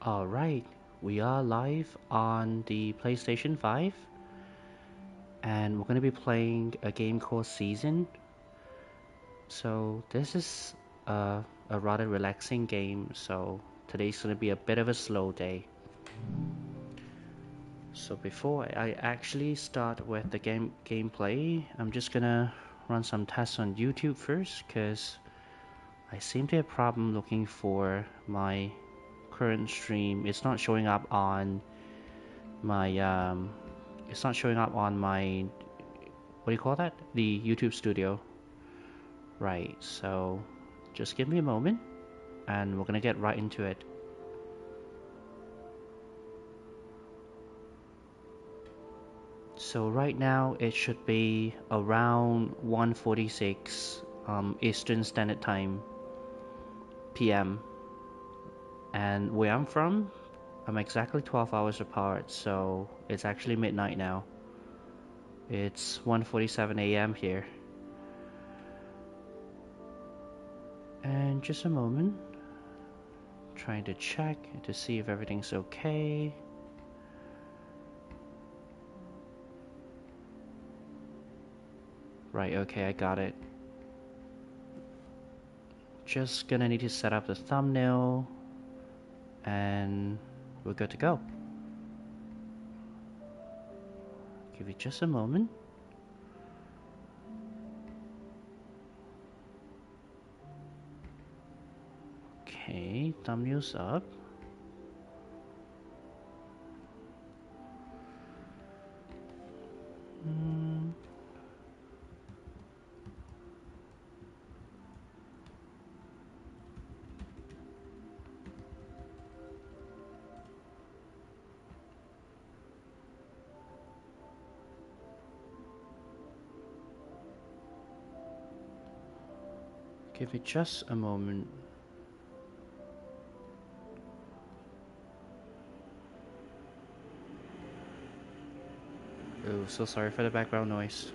Alright, we are live on the PlayStation 5 and we're going to be playing a game called Season. So this is a rather relaxing game, so today's going to be a bit of a slow day. So before I actually start with the gameplay, I'm just gonna run some tests on YouTube first, because I seem to have a problem looking for my current stream. It's not showing up on my it's not showing up on my, what do you call that, the YouTube studio. Right, so just give me a moment and we're gonna get right into it. So right now it should be around 1:46 Eastern Standard Time PM, and where I'm from, I'm exactly 12 hours apart, so it's actually midnight now. It's 1:47 AM here. And just a moment, trying to check to see if everything's okay. Right, okay, I got it. Just gonna need to set up the thumbnail and we're good to go. Give it just a moment. Okay, thumbnail's up. Give it just a moment. Oh, so sorry for the background noise.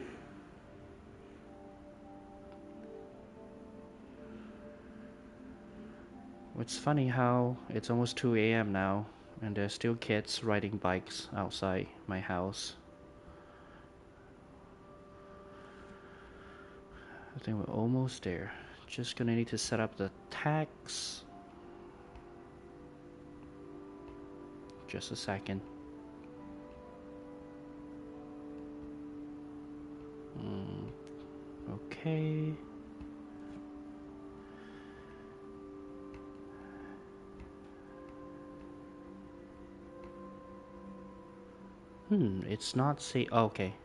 It's funny how it's almost 2 AM now and there's still kids riding bikes outside my house. I think we're almost there. Just gonna need to set up the tags. Just a second. Okay. It's not say. Oh, okay.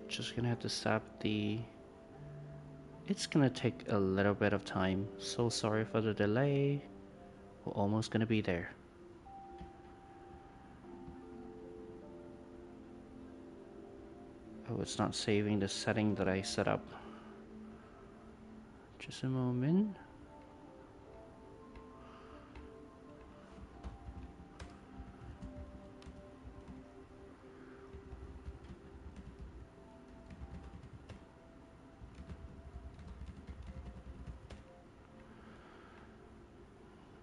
Just gonna have to set up the. It's gonna take a little bit of time. So sorry for the delay. We're almost gonna be there. Oh, it's not saving the setting that I set up. Just a moment.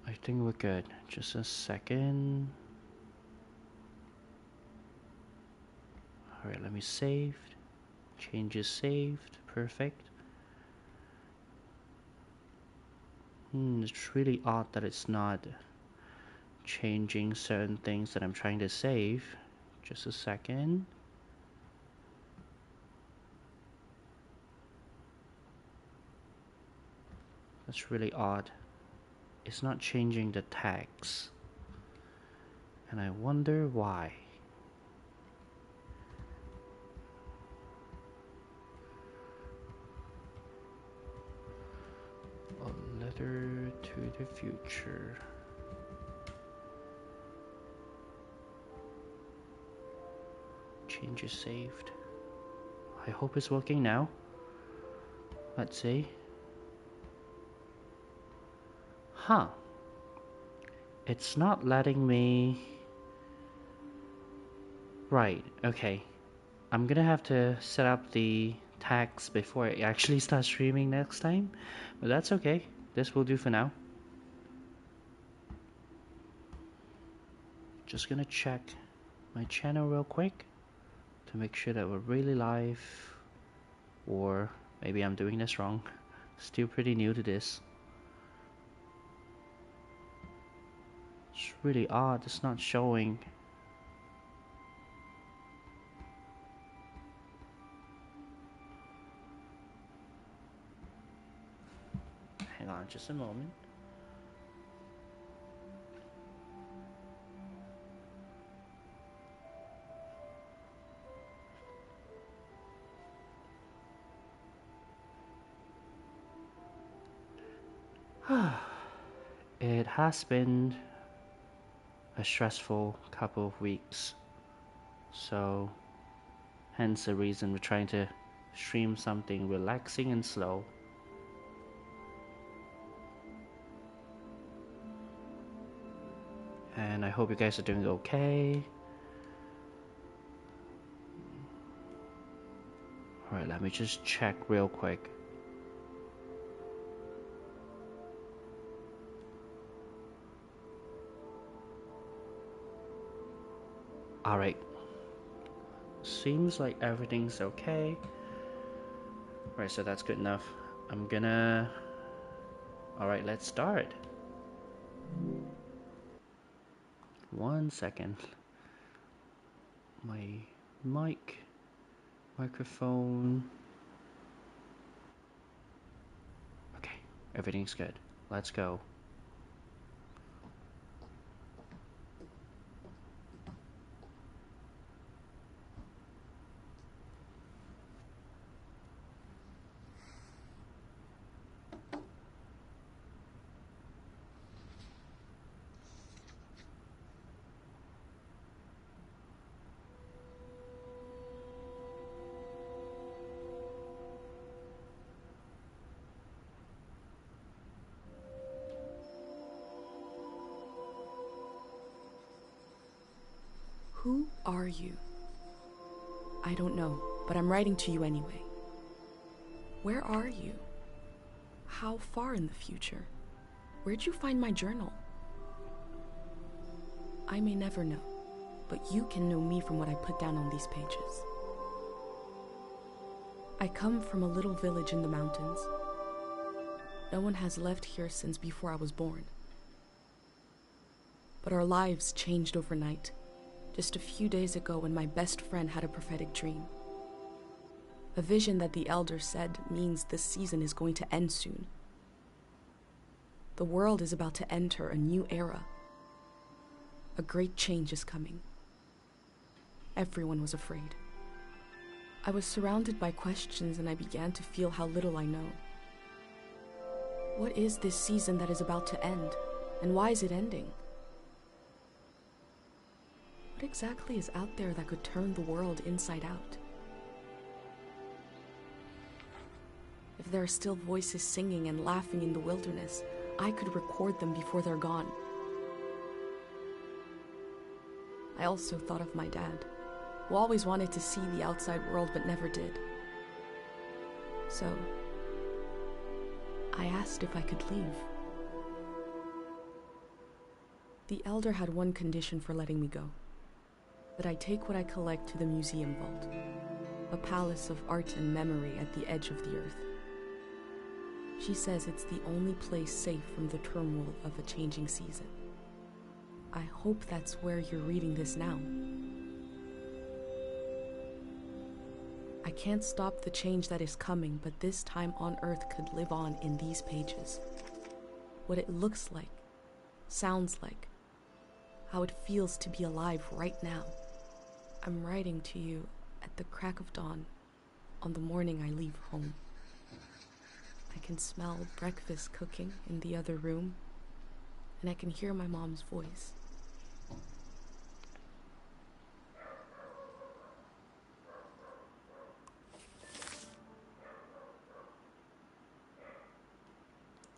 I think we're good. Just a second. Alright, let me save. Changes saved. Perfect. It's really odd that it's not changing certain things that I'm trying to save. Just a second. That's really odd. It's not changing the tags. And I wonder why. A letter to the future. Changes saved. I hope it's working now. Let's see. Huh. It's not letting me. Right, okay. I'm gonna have to set up the tags before I actually start streaming next time, but that's okay. This will do for now. Just gonna check my channel real quick to make sure that we're really live, or maybe I'm doing this wrong. Still pretty new to this. It's really odd, it's not showing. Hang on just a moment. It has been a stressful couple of weeks, so hence the reason we're trying to stream something relaxing and slow. And I hope you guys are doing okay. Alright, let me just check real quick. Alright. Seems like everything's okay. Right, so that's good enough. I'm gonna... Alright, let's start. 1 second. My microphone. Okay, everything's good. Let's go. Who are you? I don't know, but I'm writing to you anyway. Where are you? How far in the future? Where'd you find my journal? I may never know, but you can know me from what I put down on these pages. I come from a little village in the mountains. No one has left here since before I was born. But our lives changed overnight. Just a few days ago when my best friend had a prophetic dream. A vision that the elder said means this season is going to end soon. The world is about to enter a new era. A great change is coming. Everyone was afraid. I was surrounded by questions and I began to feel how little I know. What is this season that is about to end, and why is it ending? What exactly is out there that could turn the world inside out? If there are still voices singing and laughing in the wilderness, I could record them before they're gone. I also thought of my dad, who always wanted to see the outside world but never did. So, I asked if I could leave. The elder had one condition for letting me go. That I take what I collect to the museum vault, a palace of art and memory at the edge of the earth. She says it's the only place safe from the turmoil of a changing season. I hope that's where you're reading this now. I can't stop the change that is coming, but this time on Earth could live on in these pages. What it looks like, sounds like, how it feels to be alive right now. I'm writing to you at the crack of dawn on the morning I leave home. I can smell breakfast cooking in the other room, and I can hear my mom's voice.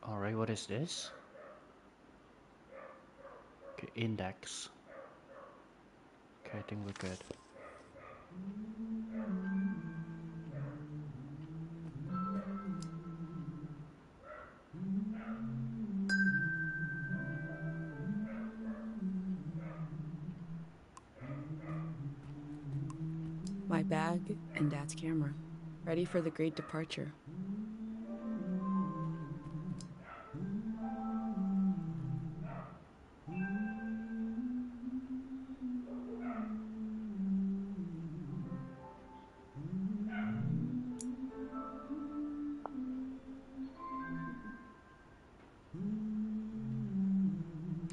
Alright, what is this? Okay, index. Okay, I think we're good. My bag and Dad's camera, ready for the great departure.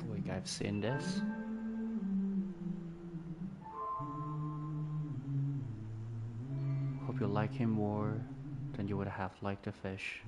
Like I've seen this. Hope you like him more than you would have liked the fish.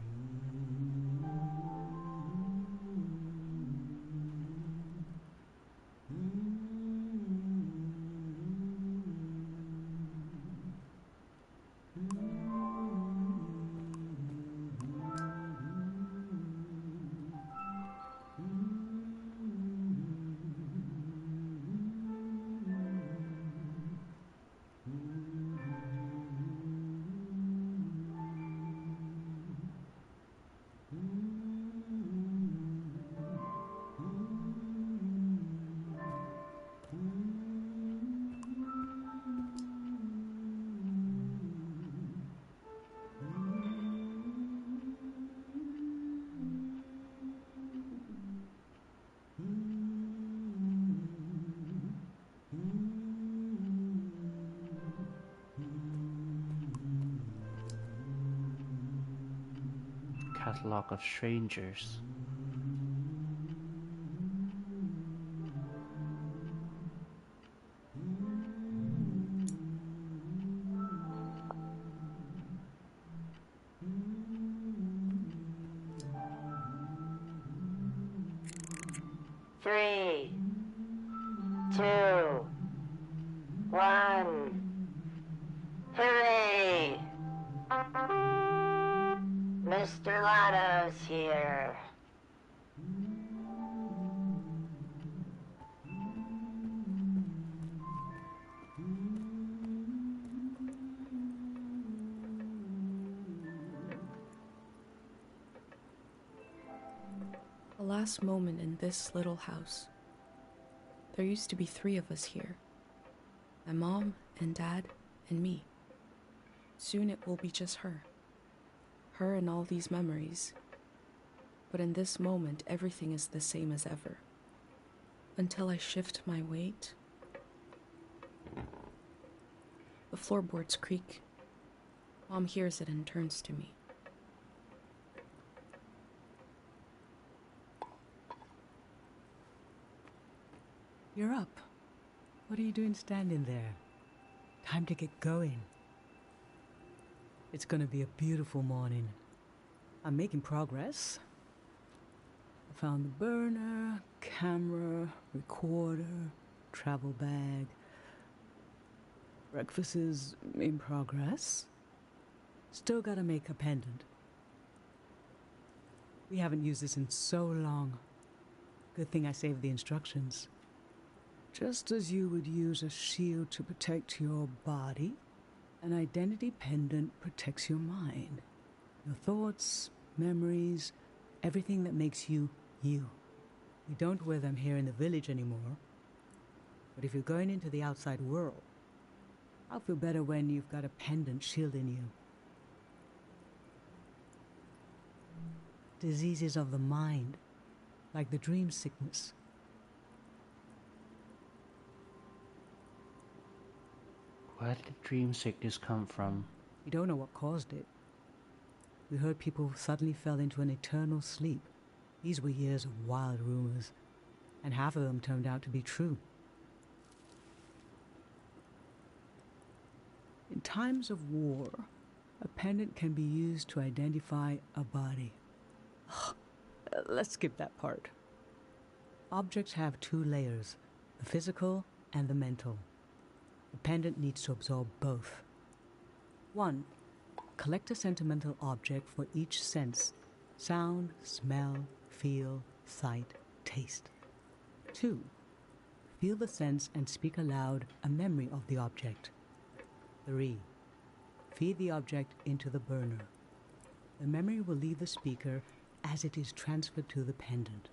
Catalog of strangers. Three, two, one. Hooray! Mr. Lotto's here. The last moment in this little house. There used to be 3 of us here. My mom and Dad and me. Soon it will be just her. Her and all these memories. But in this moment, everything is the same as ever. Until I shift my weight. The floorboards creak. Mom hears it and turns to me. You're up. What are you doing standing there? Time to get going. It's gonna be a beautiful morning. I'm making progress. I found the burner, camera, recorder, travel bag. Breakfast is in progress. Still gotta make a pendant. We haven't used this in so long. Good thing I saved the instructions. Just as you would use a shield to protect your body, an identity pendant protects your mind. Your thoughts, memories, everything that makes you, you. We don't wear them here in the village anymore. But if you're going into the outside world, I'll feel better when you've got a pendant shielding you. Diseases of the mind, like the dream sickness. Where did dream sickness come from? We don't know what caused it. We heard people suddenly fell into an eternal sleep. These were years of wild rumors, and half of them turned out to be true. In times of war, a pendant can be used to identify a body. Let's skip that part. Objects have 2 layers, the physical and the mental. The pendant needs to absorb both. 1. Collect a sentimental object for each sense: sound, smell, feel, sight, taste. 2. Feel the sense and speak aloud a memory of the object. 3. Feed the object into the burner. The memory will leave the speaker as it is transferred to the pendant.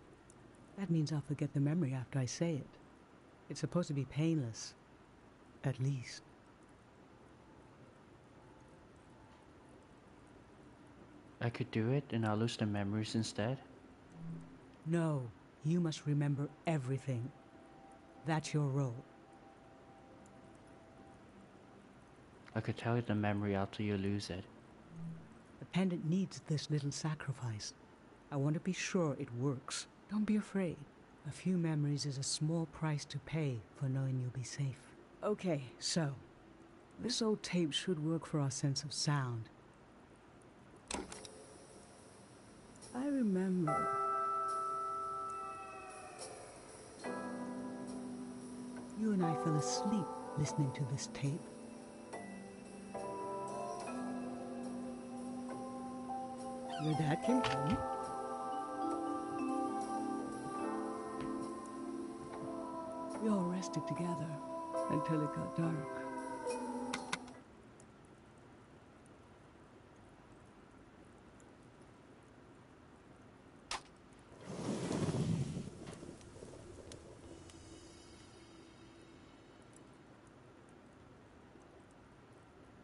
That means I'll forget the memory after I say it. It's supposed to be painless. At least. I could do it and I'll lose the memories instead. No, you must remember everything. That's your role. I could tell you the memory after you lose it. The pendant needs this little sacrifice. I want to be sure it works. Don't be afraid. A few memories is a small price to pay for knowing you'll be safe. Okay, so this old tape should work for our sense of sound. I remember. You and I fell asleep listening to this tape. Your dad came home. We all rested together until it got dark.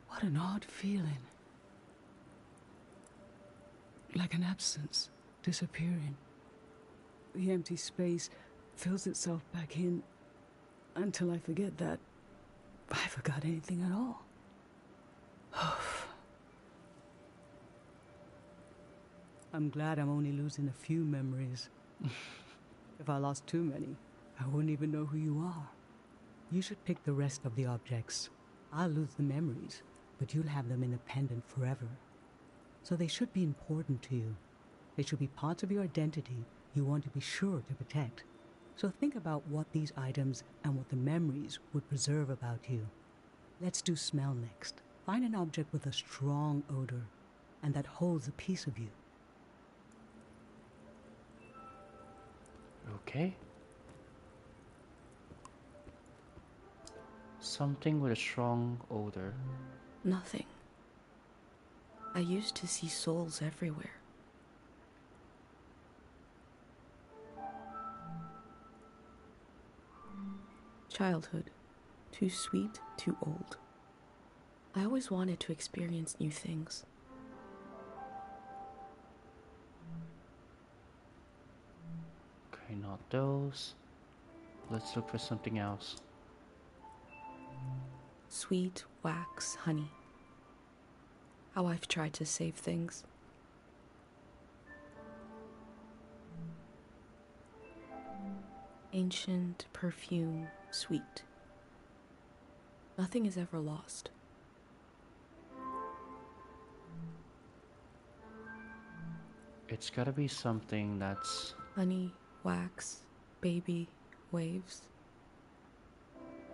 What an odd feeling. Like an absence, disappearing. The empty space fills itself back in until I forget that I forgot anything at all. I'm glad I'm only losing a few memories. If I lost too many, I wouldn't even know who you are. You should pick the rest of the objects. I'll lose the memories, but you'll have them independent forever. So they should be important to you. They should be parts of your identity you want to be sure to protect. So think about what these items and what the memories would preserve about you. Let's do smell next. Find an object with a strong odor and that holds a piece of you. Okay. Something with a strong odor. Nothing. I used to see souls everywhere. Childhood. Too sweet, too old. I always wanted to experience new things. Okay, not those. Let's look for something else. Sweet wax honey. How I've tried to save things. Ancient perfume, sweet. Nothing is ever lost. It's gotta be something that's... Honey, wax, baby, waves.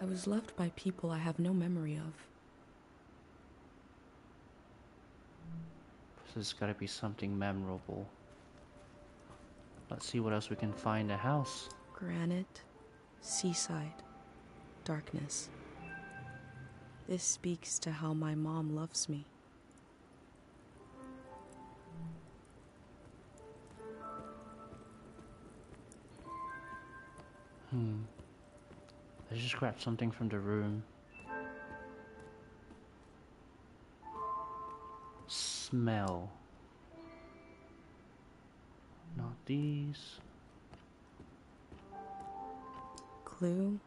I was loved by people I have no memory of. This has gotta be something memorable. Let's see what else we can find in the house. Granite, seaside, darkness. This speaks to how my mom loves me. Let's just grab something from the room. Smell. Not these. Glue,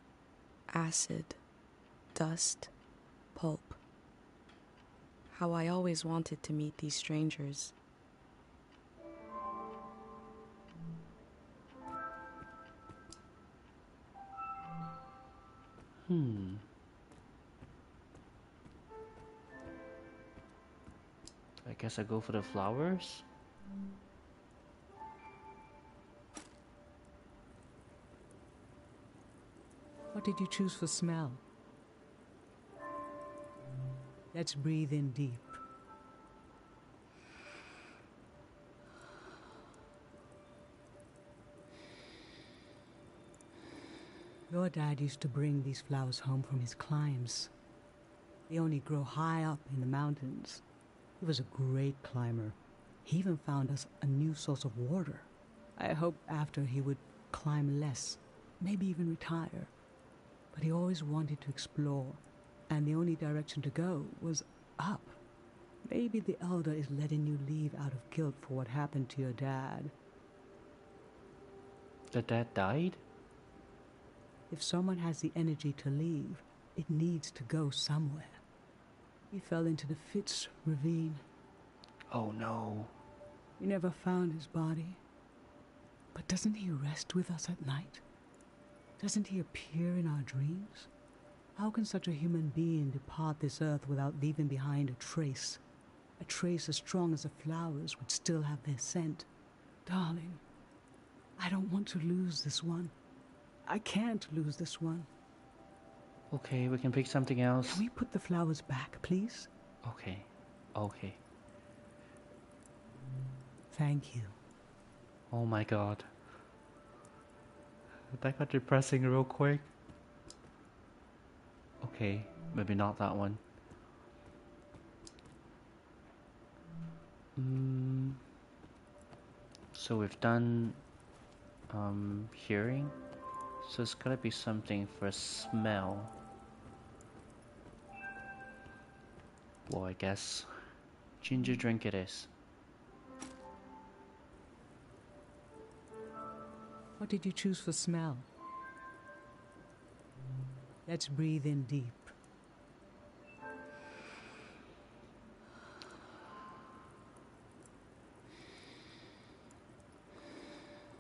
acid, dust, pulp. How I always wanted to meet these strangers. I guess I go for the flowers. What did you choose for smell? Let's breathe in deep. Your dad used to bring these flowers home from his climbs. They only grow high up in the mountains. He was a great climber. He even found us a new source of water. I hoped after he would climb less, maybe even retire. But he always wanted to explore, and the only direction to go was up. Maybe the Elder is letting you leave out of guilt for what happened to your dad. The dad died? If someone has the energy to leave, it needs to go somewhere. He fell into the Fitz ravine. Oh no. We never found his body. But doesn't he rest with us at night? Doesn't he appear in our dreams? How can such a human being depart this earth without leaving behind a trace? A trace as strong as the flowers would still have their scent. Darling, I don't want to lose this one. I can't lose this one. Okay, we can pick something else. Can we put the flowers back, please? Okay. Okay. Thank you. Oh my god. That got depressing real quick. Okay, maybe not that one. So we've done hearing. So it's gotta be something for smell. Well, I guess ginger drink it is. What did you choose for smell? Let's breathe in deep.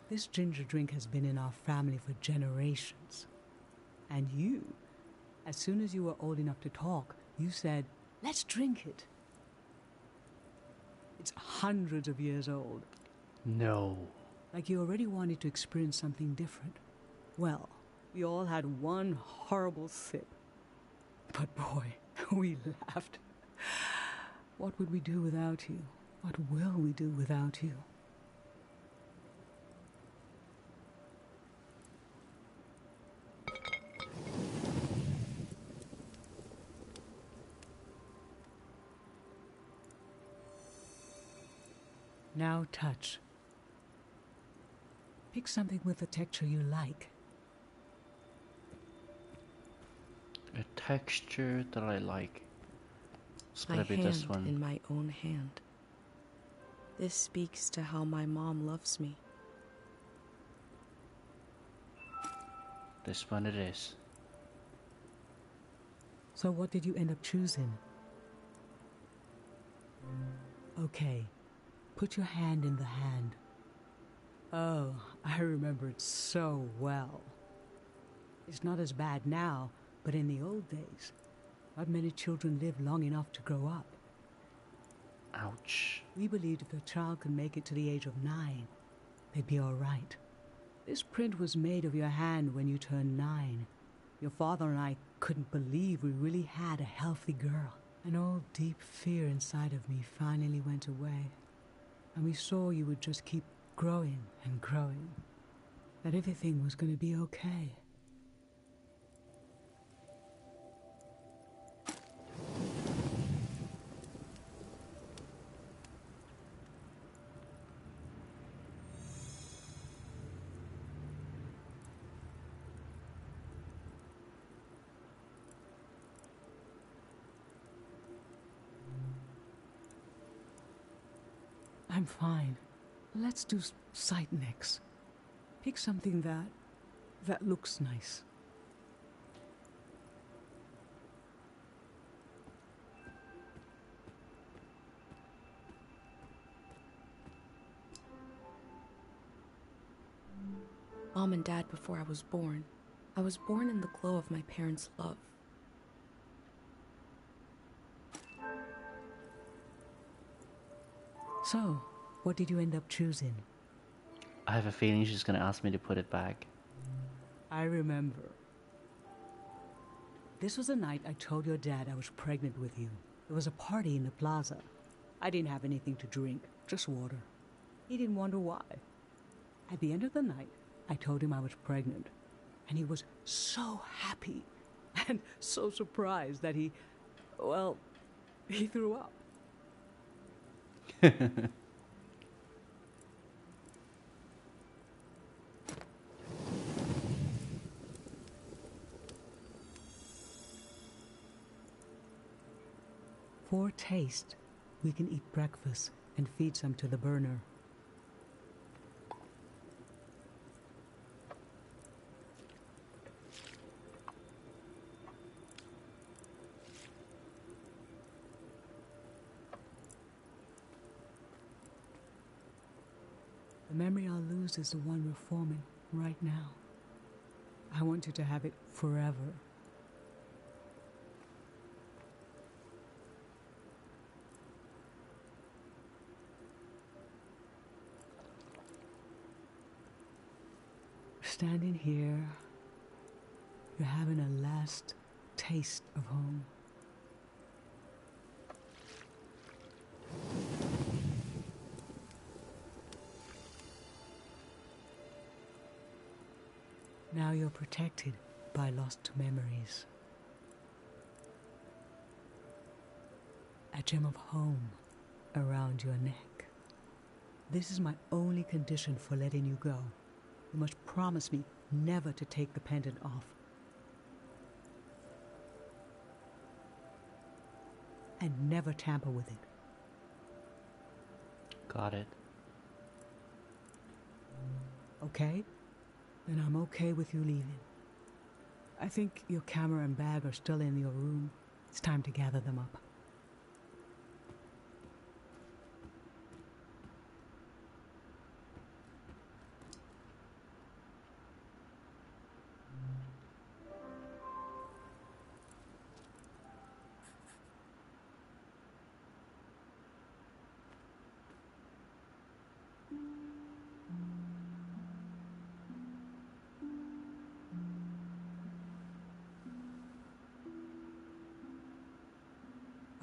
This ginger drink has been in our family for generations. And you, as soon as you were old enough to talk, you said, let's drink it. It's hundreds of years old. No. Like you already wanted to experience something different. Well, we all had one horrible sip. But boy, we laughed. What would we do without you? What will we do without you? Now touch. Pick something with a texture you like. A texture that I like. It's My gotta be hand this one. in my own hand. This speaks to how my mom loves me. This one it is. So what did you end up choosing? Okay, put your hand in the hand. Oh, I remember it so well. It's not as bad now, but in the old days, not many children lived long enough to grow up. Ouch. We believed if a child could make it to the age of 9, they'd be all right. This print was made of your hand when you turned 9. Your father and I couldn't believe we really had a healthy girl. An old deep fear inside of me finally went away. And we saw you would just keep growing and growing. That everything was going to be okay. I'm fine. Let's do sight next. Pick something that looks nice. Mom and Dad before I was born. I was born in the glow of my parents' love. So, what did you end up choosing? I have a feeling she's gonna ask me to put it back. I remember. This was the night I told your dad I was pregnant with you. There was a party in the plaza. I didn't have anything to drink, just water. He didn't wonder why. At the end of the night, I told him I was pregnant. And he was so happy and so surprised that he threw up. For taste, We can eat breakfast and feed some to the burner. The memory I'll lose is the one we're forming right now. I want you to have it forever. Standing here, you're having a last taste of home. Now you're protected by lost memories. A gem of home around your neck. This is my only condition for letting you go. You must promise me never to take the pendant off. And never tamper with it. Got it. Okay? Then I'm okay with you leaving. I think your camera and bag are still in your room. It's time to gather them up.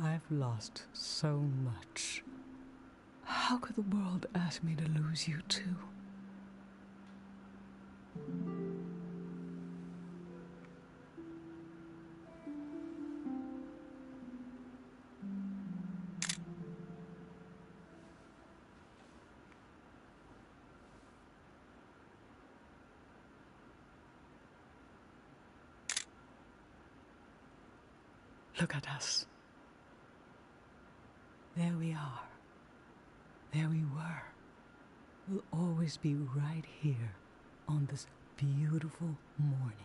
I've lost so much. How could the world ask me to lose you too? Look at us. There we are. There we were. We'll always be right here on this beautiful morning.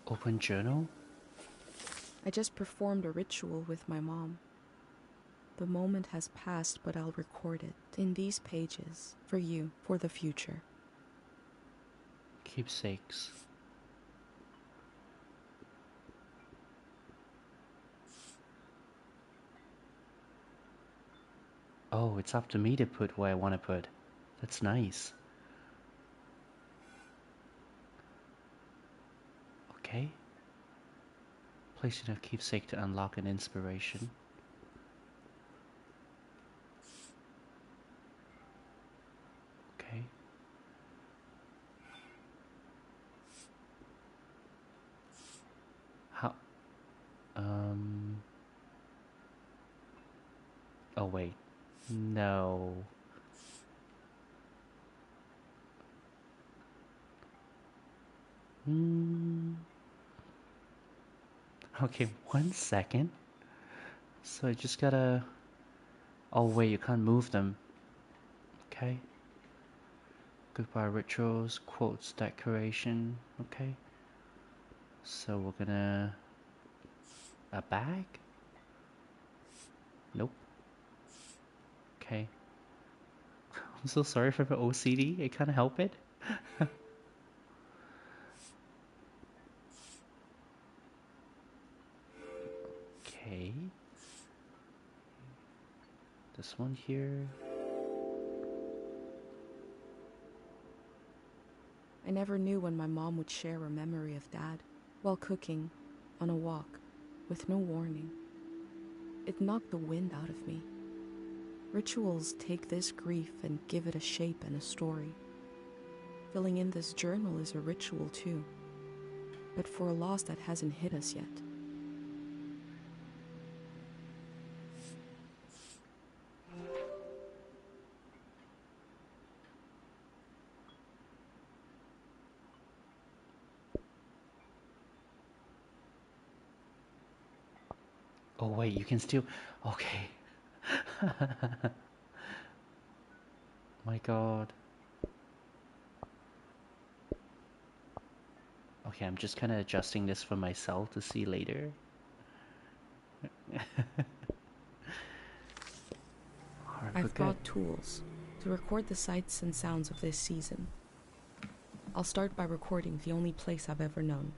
Open journal? I just performed a ritual with my mom. The moment has passed, but I'll record it in these pages for you, for the future. Keepsakes. Oh, it's up to me to put where I want to put. That's nice. Okay. Placing a keepsake to unlock an inspiration. Okay. How? Oh wait. No. Okay, 1 second. So I just gotta... Oh wait, you can't move them. Okay. Goodbye rituals, quotes, decoration. Okay. So we're gonna... A bag? Nope. Okay. I'm so sorry for the OCD. I can't help it. Okay. This one here. I never knew when my mom would share a memory of Dad while cooking, on a walk, with no warning. It knocked the wind out of me. Rituals take this grief and give it a shape and a story. Filling in this journal is a ritual too, but for a loss that hasn't hit us yet. Oh wait, you can still... Okay. My god. Okay, I'm just kind of adjusting this for myself to see later. Alright, we're I've good. brought tools to record the sights and sounds of this season. I'll start by recording the only place I've ever known.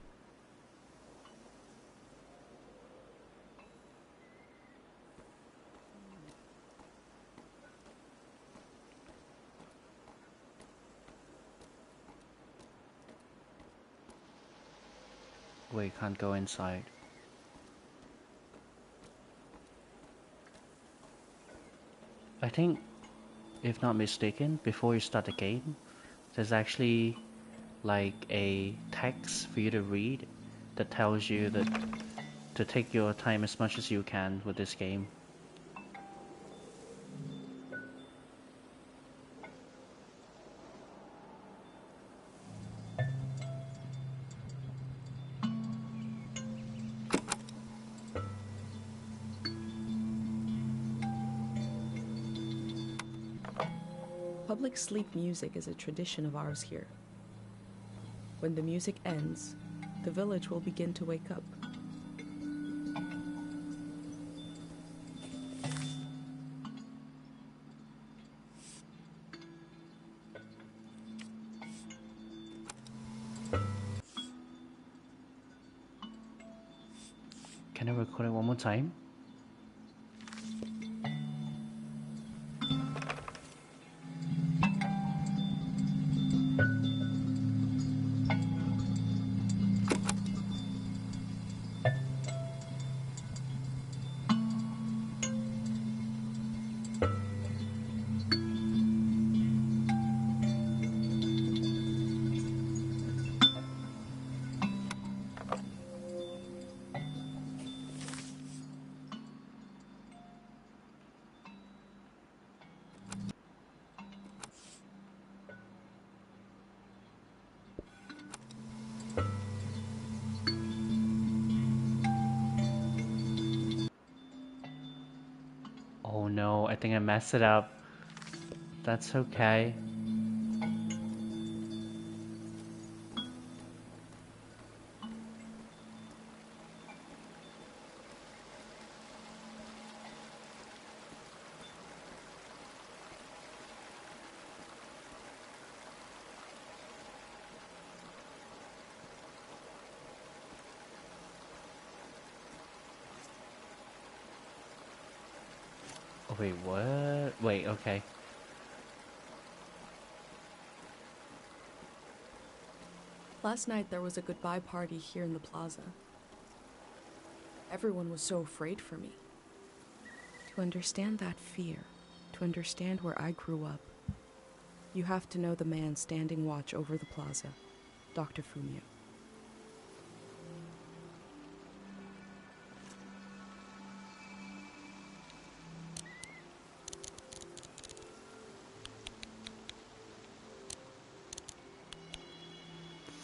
We can't go inside. I think, if not mistaken, before you start the game, there's actually like a text for you to read that tells you that to take your time as much as you can with this game. Public sleep music is a tradition of ours here. When the music ends, the village will begin to wake up. Can I record it one more time? Oh no, I think I messed it up. That's okay. Oh wait, what? Wait, okay. Last night there was a goodbye party here in the plaza. Everyone was so afraid for me. To understand that fear, to understand where I grew up, you have to know the man standing watch over the plaza, Dr. Fumio.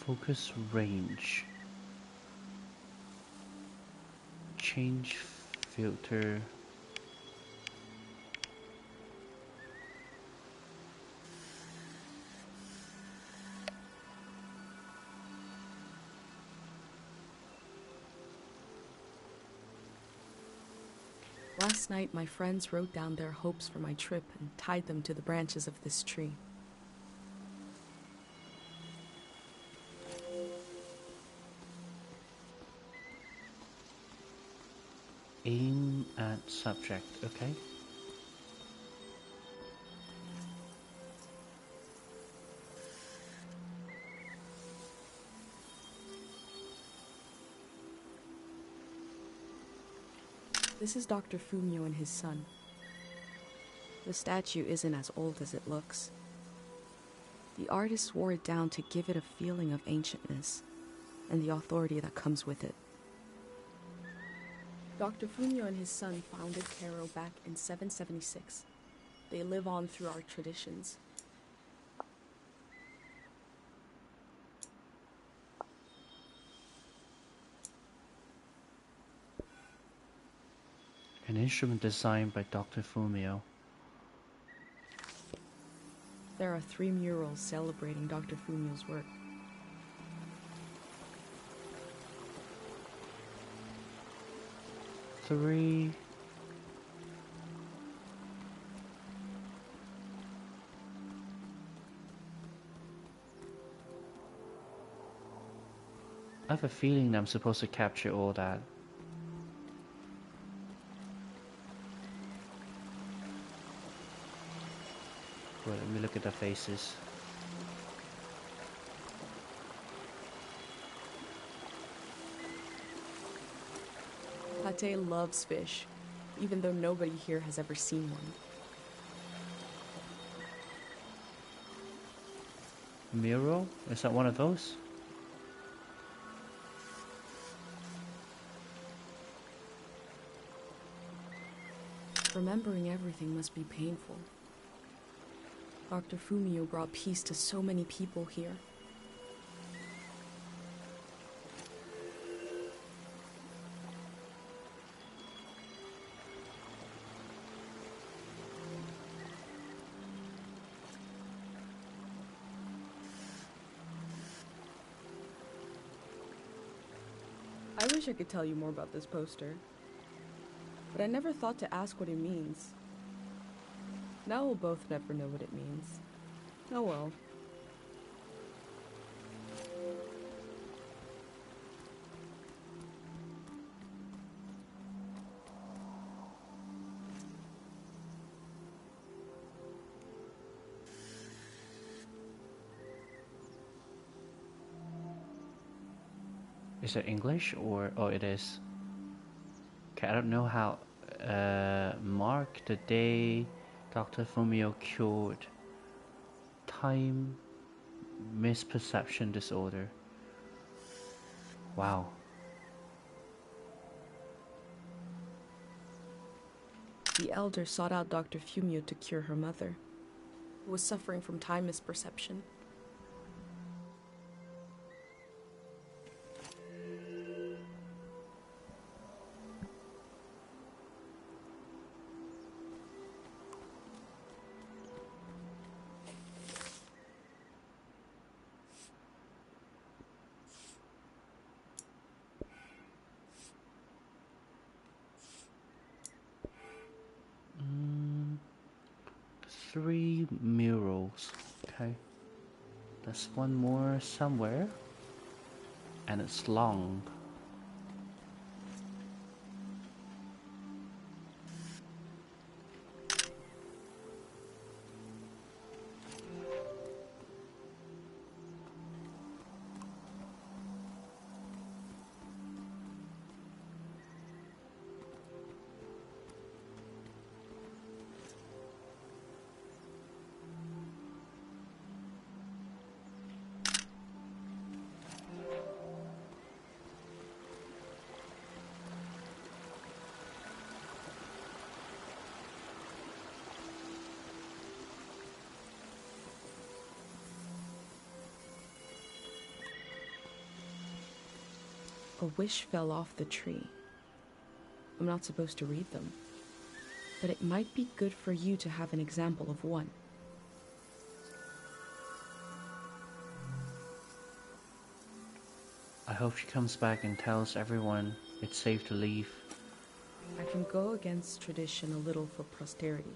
Focus range. Change filter. Last night, my friends wrote down their hopes for my trip and tied them to the branches of this tree. Aim at subject, okay. This is Dr. Fumio and his son. The statue isn't as old as it looks. The artist wore it down to give it a feeling of ancientness and the authority that comes with it. Dr. Fumio and his son founded Cairo back in 776. They live on through our traditions. An instrument designed by Dr. Fumio. There are 3 murals celebrating Dr. Fumio's work. Three. I have a feeling that I'm supposed to capture all that. Wait, let me look at the faces. Pate loves fish, even though nobody here has ever seen one. Mural? Is that one of those? Remembering everything must be painful. Dr. Fumio brought peace to so many people here. I wish I could tell you more about this poster, but I never thought to ask what it means. Now we'll both never know what it means. Oh well. Is it English or... oh, it is. Okay, I don't know how... mark the day Dr. Fumio cured time misperception disorder. Wow. The elder sought out Dr. Fumio to cure her mother, who was suffering from time misperception. Three murals. Okay. There's one more somewhere. And it's long. A wish fell off the tree. I'm not supposed to read them, but it might be good for you to have an example of one. I hope she comes back and tells everyone it's safe to leave. I can go against tradition a little for posterity.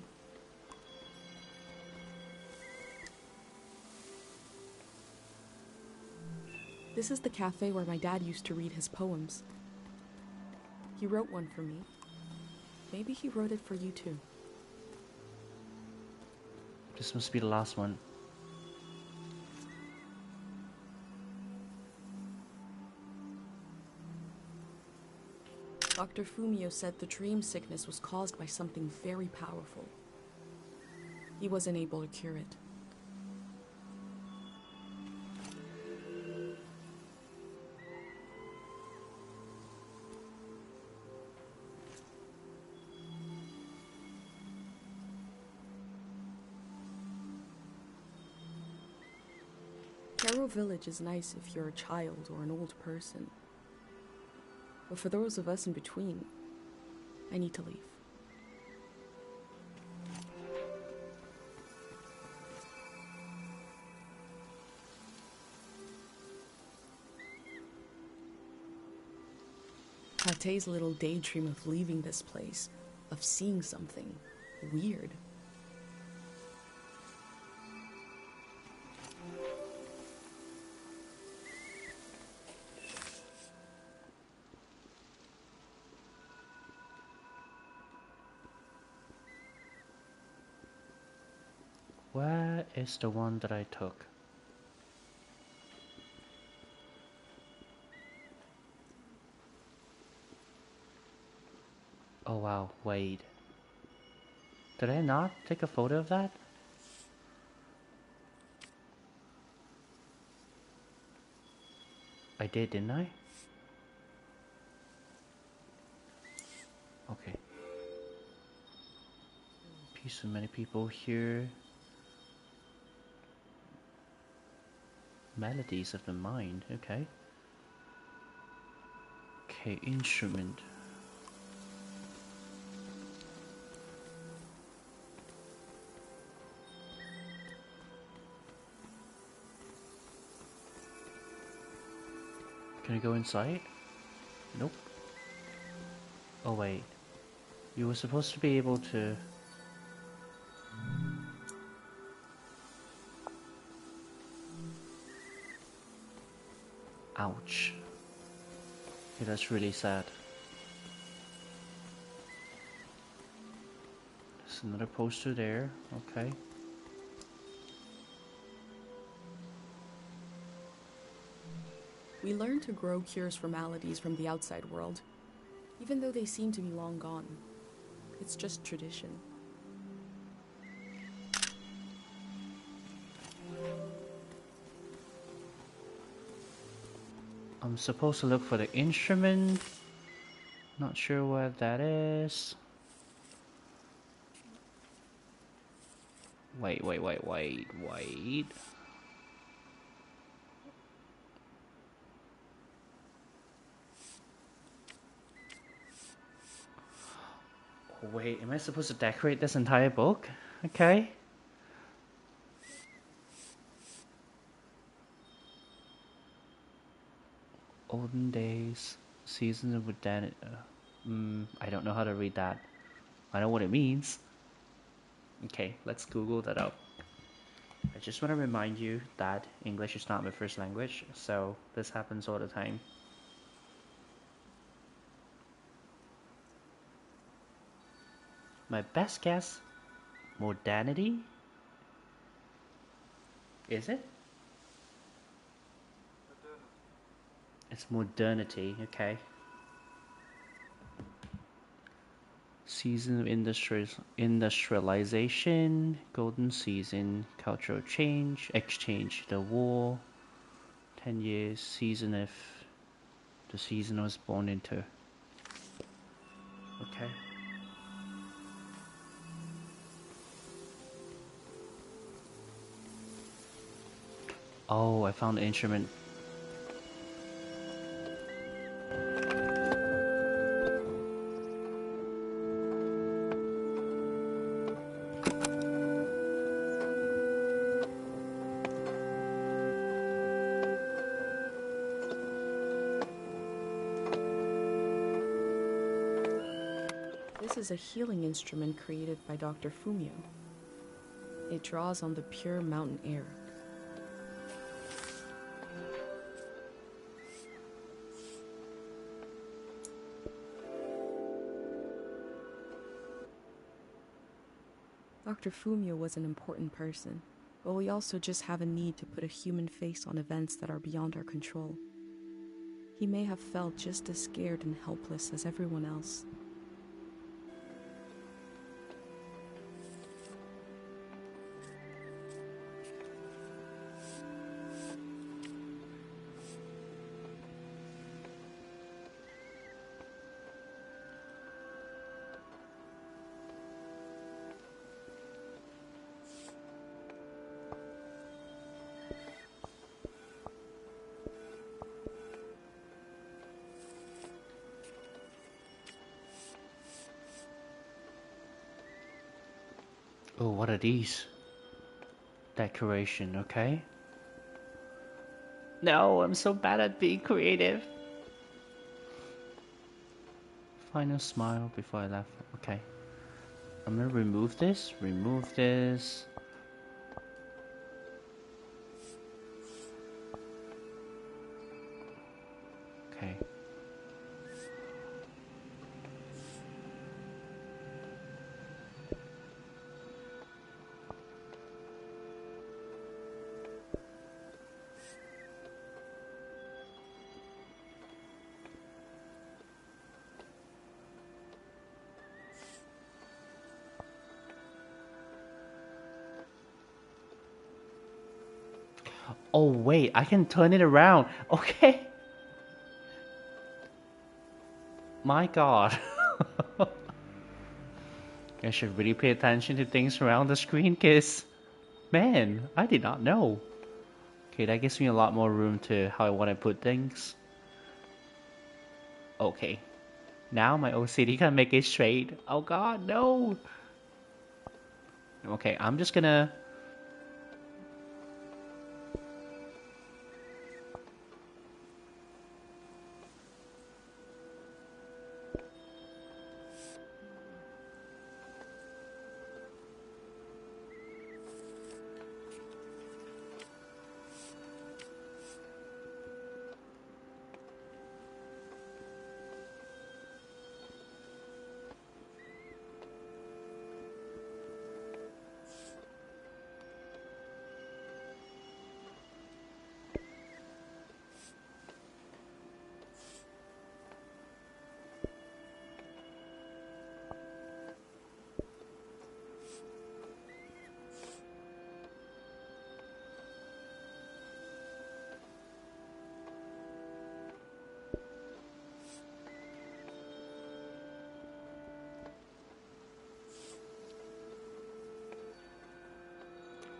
This is the cafe where my dad used to read his poems. He wrote one for me. Maybe he wrote it for you too. This must be the last one. Dr. Fumio said the dream sickness was caused by something very powerful. He wasn't able to cure it. Caro Village is nice if you're a child or an old person. But for those of us in between, I need to leave. Pate's little daydream of leaving this place, of seeing something weird. Where is the one that I took? Oh wow, wait. Did I not take a photo of that? I did, didn't I? Okay. Peace of many people here. Melodies of the mind, okay. Okay, instrument. Can I go inside? Nope. Oh wait. You were supposed to be able to... Ouch. Okay, that's really sad. There's another poster there, okay. We learn to grow cures for maladies from the outside world, even though they seem to be long gone. It's just tradition. I'm supposed to look for the instrument. Not sure what that is. Wait. Wait, am I supposed to decorate this entire book? Okay. Olden days, seasons of modernity. I don't know how to read that. I know what it means. Okay, let's Google that up. I just want to remind you that English is not my first language, so this happens all the time. My best guess, modernity? Is it? It's modernity, okay. Season of industrialization, golden season, cultural change, exchange, the war, 10 years, season if the season I was born into. Okay. Oh, I found the instrument. This is a healing instrument created by Dr. Fumio. It draws on the pure mountain air. Dr. Fumio was an important person, but we also just have a need to put a human face on events that are beyond our control. He may have felt just as scared and helpless as everyone else. Oh, what are these? Decoration, okay. No, I'm so bad at being creative. Final smile before I left. Okay. I'm gonna remove this. Remove this. Okay. Oh wait, I can turn it around. Okay. My god. I should really pay attention to things around the screen, cause man, I did not know. Okay, that gives me a lot more room to how I want to put things. Okay. Now my OCD can make it straight. Oh god, no! Okay, I'm just gonna...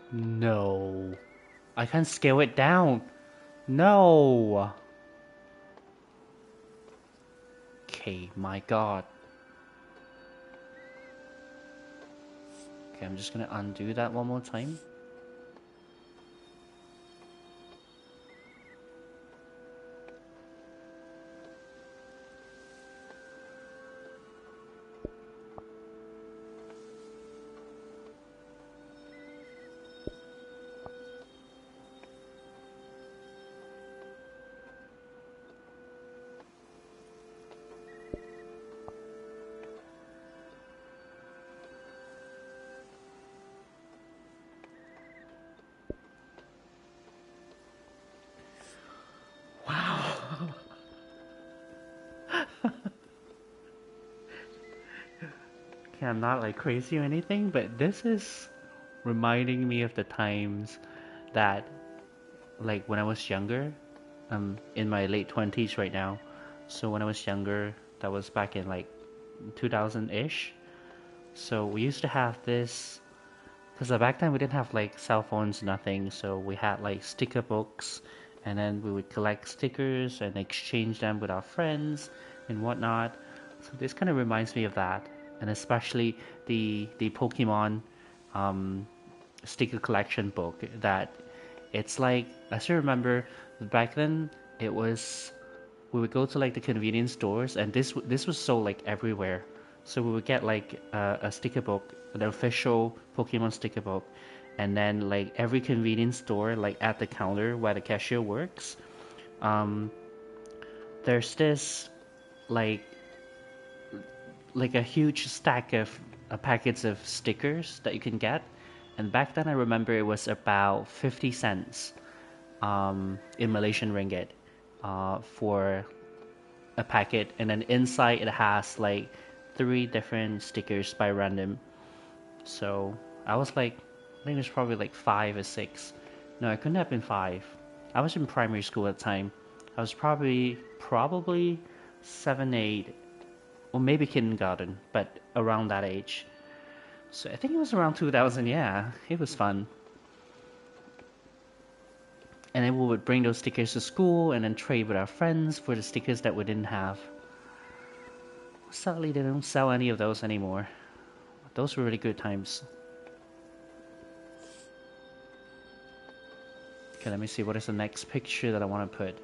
No. I can't scale it down. No. Okay, my god. Okay, I'm just gonna undo that one more time. Wow. Okay, I'm not like crazy or anything, but this is reminding me of the times that, like when I was younger, I'm in my late 20s right now. So when I was younger, that was back in like 2000-ish. So we used to have this, because back then we didn't have like cell phones, nothing. So we had like sticker books, and then we would collect stickers and exchange them with our friends and whatnot. So this kind of reminds me of that, and especially the Pokemon um, sticker collection book. That it's like, I still remember back then it was, we would go to like the convenience stores, and this was so like everywhere. So we would get like a sticker book, the official Pokemon sticker book, and then like every convenience store, like at the counter where the cashier works, um, there's this like a huge stack of packets of stickers that you can get. And back then I remember it was about 50 cents in Malaysian ringgit for a packet, and then inside it has like 3 different stickers by random. So I was like, I think it was probably like 5 or 6. No, it couldn't have been 5. I was in primary school at the time. I was probably 7, 8, or maybe kindergarten, but around that age. So I think it was around 2000. Yeah, it was fun. And then we would bring those stickers to school and then trade with our friends for the stickers that we didn't have. Sadly, they don't sell any of those anymore. Those were really good times. Okay, let me see what is the next picture that I want to put.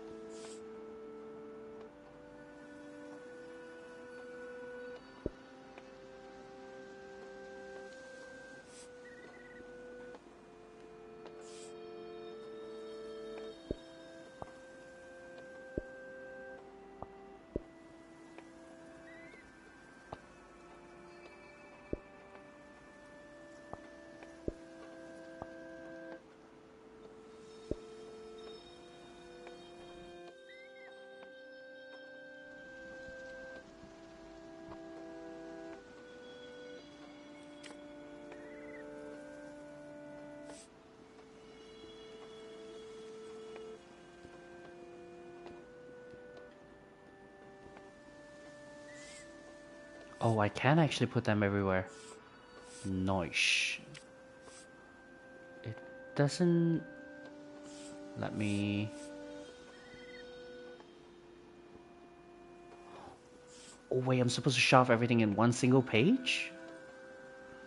Oh, I can actually put them everywhere. Nice. It doesn't let me... Oh wait, I'm supposed to shove everything in one single page?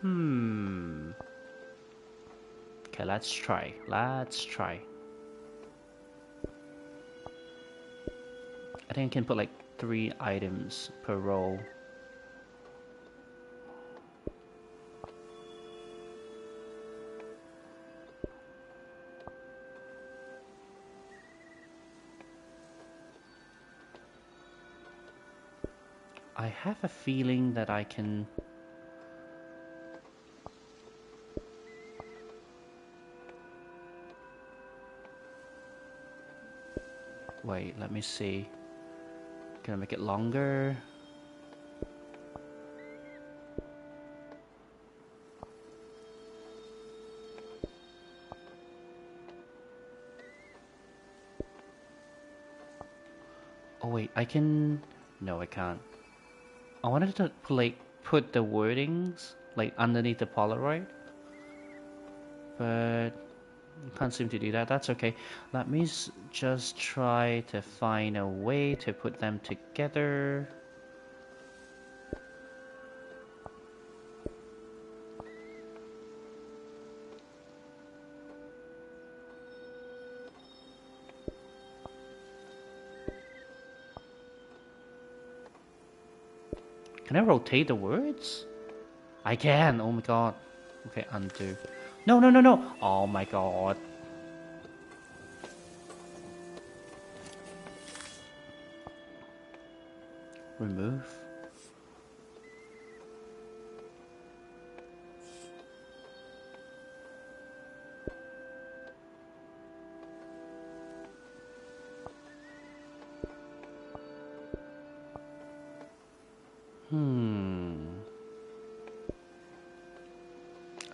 Okay, let's try. Let's try. I think I can put like 3 items per row. I have a feeling that I can... Wait, let me see. Can I make it longer? Oh wait, I can... No, I can't. I wanted to like put the wordings like underneath the Polaroid, but can't seem to do that. That's okay. Let me just try to find a way to put them together. Can I rotate the words? I can. Oh my god. Okay, undo. No, no, no, no. Oh my god. Remove.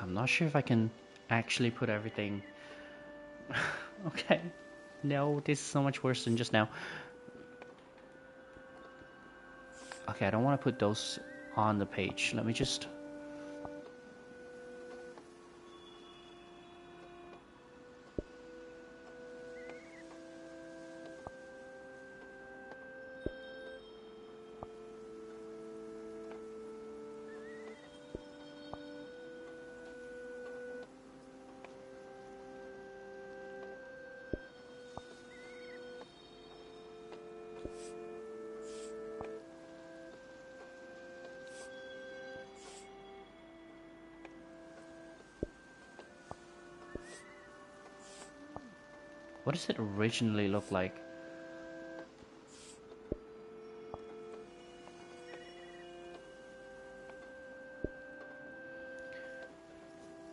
I'm not sure if I can actually put everything. Okay. No, this is so much worse than just now. Okay, I don't want to put those on the page. Let me just... What does it originally look like?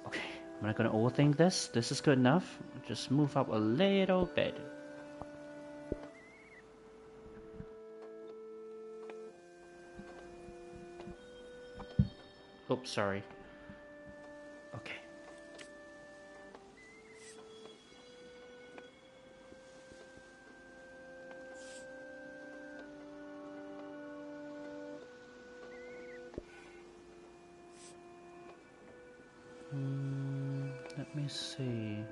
Okay, I'm not gonna overthink this. This is good enough. Just move up a little bit. Oops, sorry. Okay. Let me see.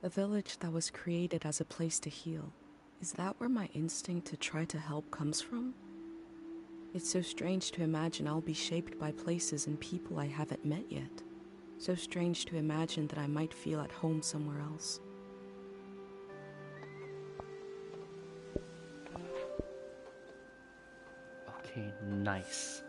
A village that was created as a place to heal. Is that where my instinct to try to help comes from? It's so strange to imagine I'll be shaped by places and people I haven't met yet. So strange to imagine that I might feel at home somewhere else. Okay, nice.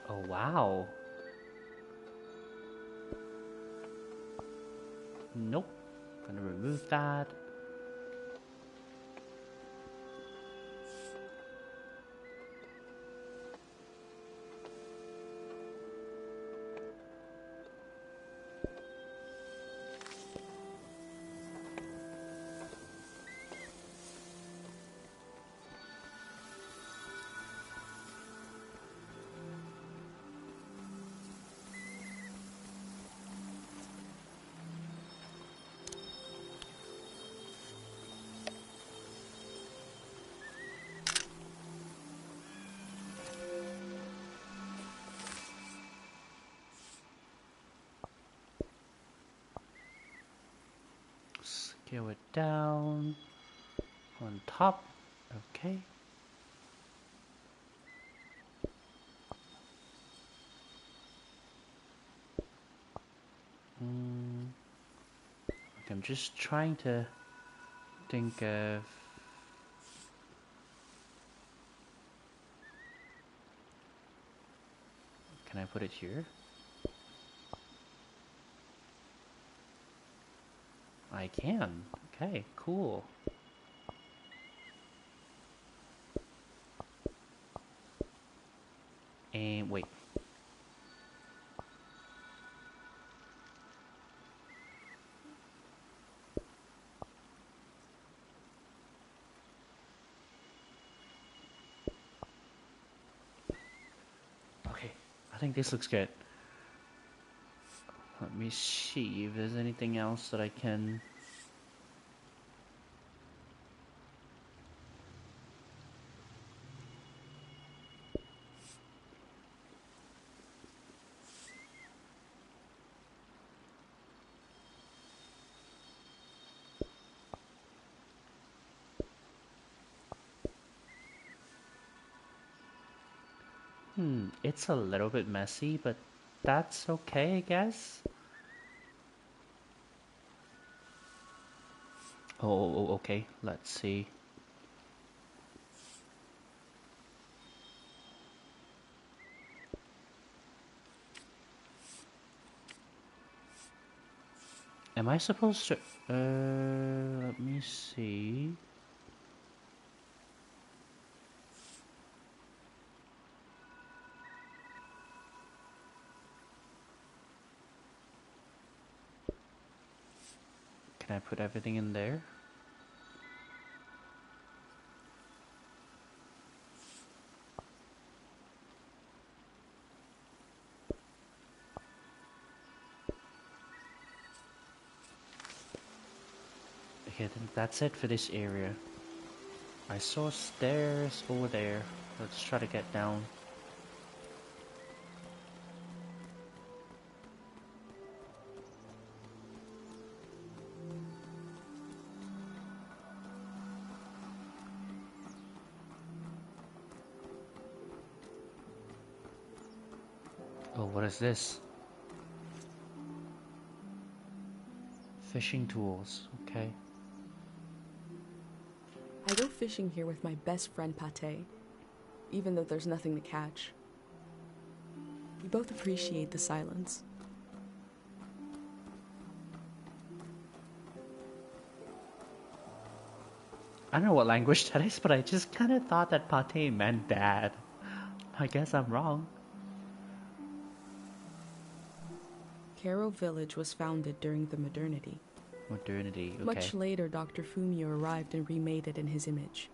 Oh, wow. Nope. Gonna remove that. Scale it down. On top. Okay. Okay, I'm just trying to think of... Can I put it here? I can. Okay, cool. And wait. Okay, I think this looks good. Let me see if there's anything else that I can... It's a little bit messy, but that's okay, I guess. Oh, okay. Let's see. Am I supposed to... let me see. Can I put everything in there? Okay, I think that's it for this area. I saw stairs over there. Let's try to get down. Oh, what is this? Fishing tools, okay. I go fishing here with my best friend Pate, even though there's nothing to catch. We both appreciate the silence. I don't know what language that is, but I just kind of thought that pate meant dad. I guess I'm wrong. Caro Village was founded during the modernity. Modernity, okay. Much later, Dr. Fumio arrived and remade it in his image.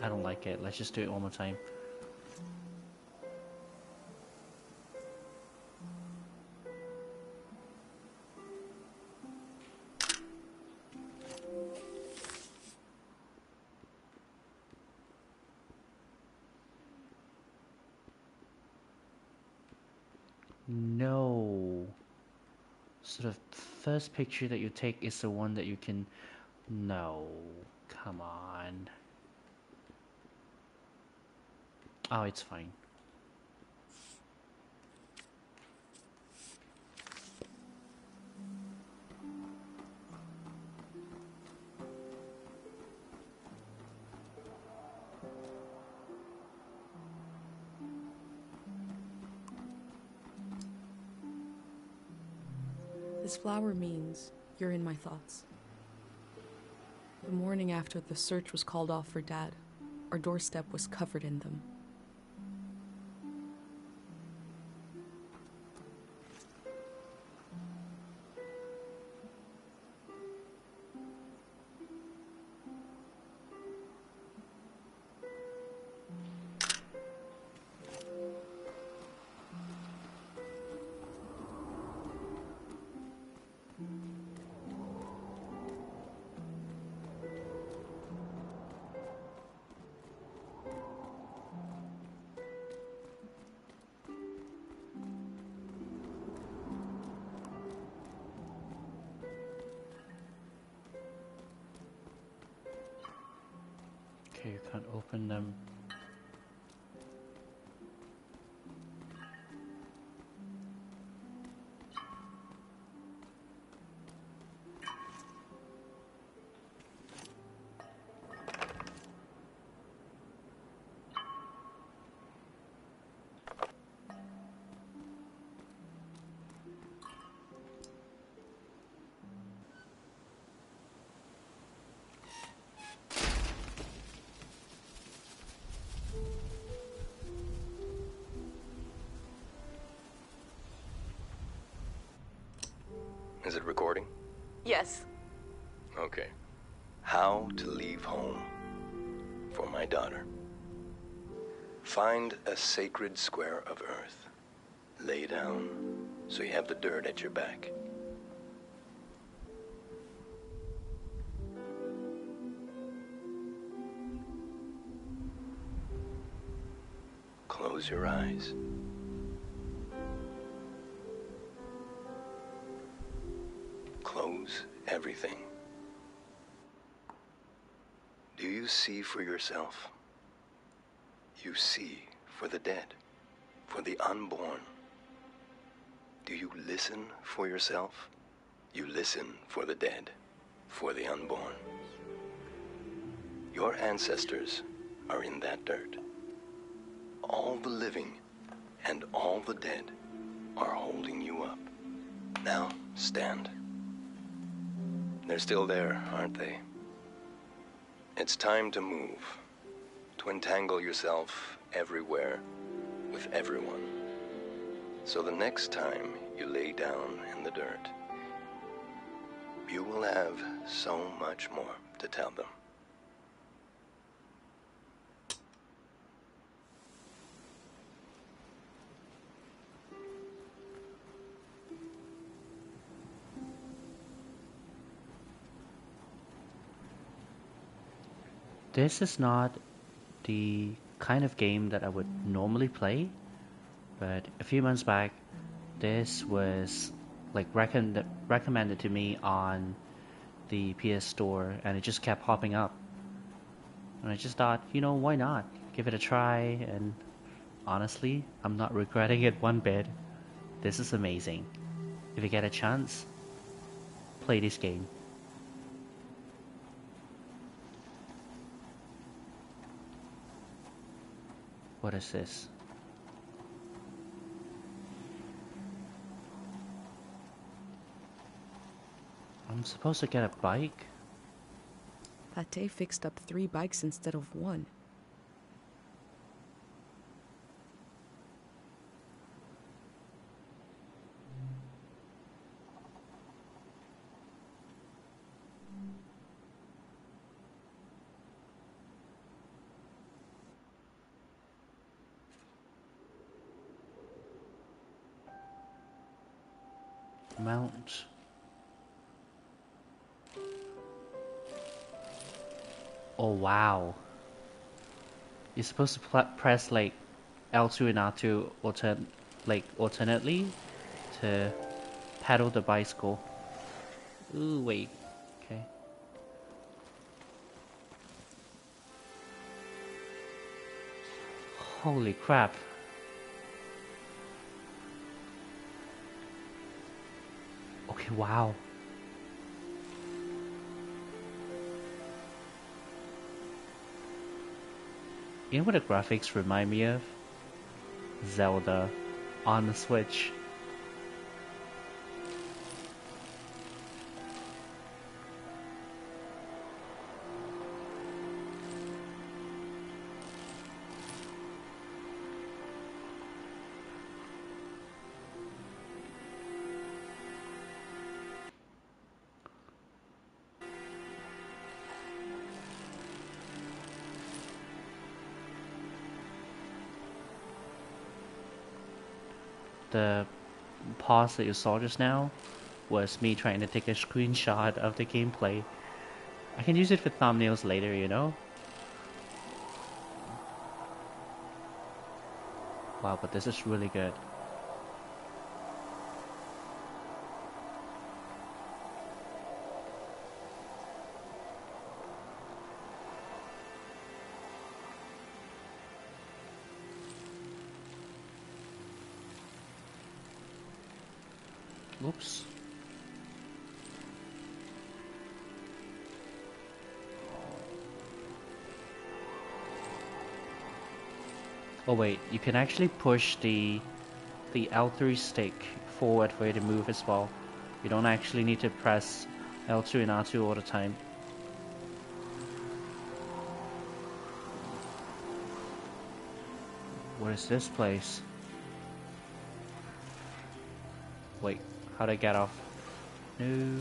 I don't like it. Let's just do it one more time. No. So the first picture that you take is the one that you can... No. Come on. Oh, it's fine. This flower means you're in my thoughts. The morning after the search was called off for Dad, our doorstep was covered in them. Okay, you can't open them. Is it recording? Yes. Okay. How to leave home for my daughter. Find a sacred square of earth. Lay down so you have the dirt at your back. Close your eyes. Close everything. Do you see for yourself? You see for the dead, for the unborn. Do you listen for yourself? You listen for the dead, for the unborn. Your ancestors are in that dirt. All the living and all the dead are holding you up. Now, stand. They're still there, aren't they? It's time to move, to entangle yourself everywhere with everyone. So the next time you lay down in the dirt, you will have so much more to tell them. This is not the kind of game that I would normally play, but a few months back, this was like recommended to me on the PS Store, and it just kept popping up. And I just thought, why not? Give it a try, and honestly, I'm not regretting it one bit. This is amazing. If you get a chance, play this game. What is this? I'm supposed to get a bike? Pate fixed up 3 bikes instead of 1. Mount. Oh wow. You're supposed to press like L2 and R2 alternately to pedal the bicycle. Ooh, wait. Okay. Holy crap. Okay, wow. You know what the graphics remind me of? Zelda on the Switch. The pause that you saw just now was me trying to take a screenshot of the gameplay. I can use it for thumbnails later, Wow, but this is really good. Oops. Oh wait, you can actually push the L3 stick forward for you to move as well. You don't actually need to press L2 and R2 all the time. What is this place? Wait, how'd I get off? No.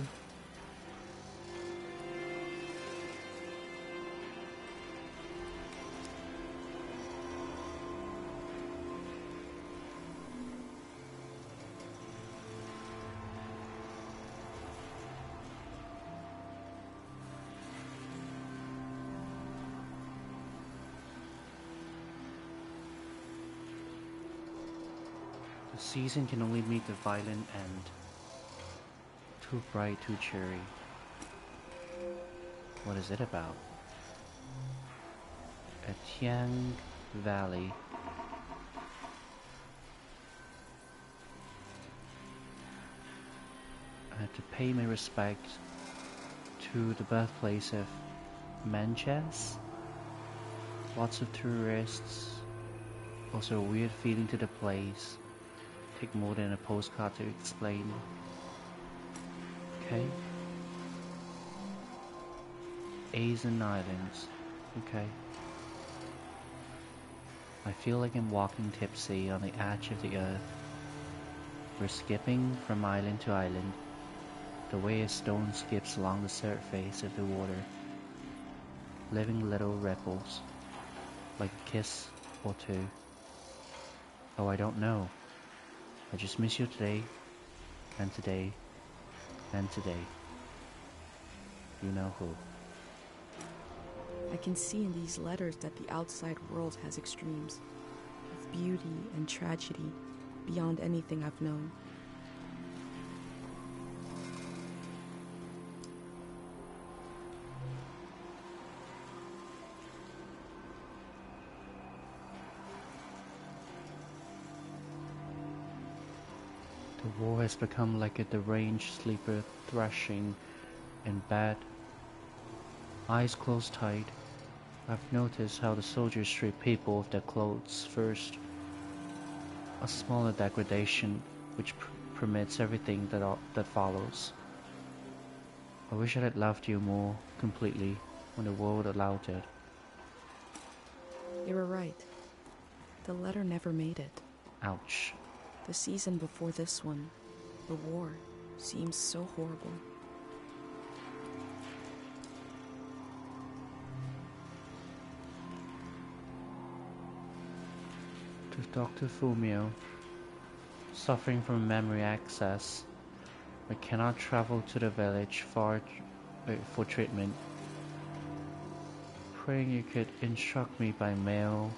The season can only meet the violent end. Too bright, too cheery. What is it about? Etienne Valley. I had to pay my respect to the birthplace of Manchester. Lots of tourists. Also a weird feeling to the place. Take more than a postcard to explain. Okay. Asian Islands. Okay. I feel like I'm walking tipsy on the edge of the earth. We're skipping from island to island, the way a stone skips along the surface of the water, leaving little ripples, like a kiss or two. Oh, I don't know. I just miss you today, and today, and today. You know who. I can see in these letters that the outside world has extremes, of beauty and tragedy beyond anything I've known. The war has become like a deranged sleeper thrashing in bed. Eyes closed tight, I've noticed how the soldiers strip people of their clothes first. A smaller degradation which permits everything that follows. I wish I had loved you more completely when the world allowed it. You were right. The letter never made it. Ouch. The season before this one, the war, seems so horrible. To Dr. Fumio, suffering from memory access, I cannot travel to the village for treatment. Praying you could instruct me by mail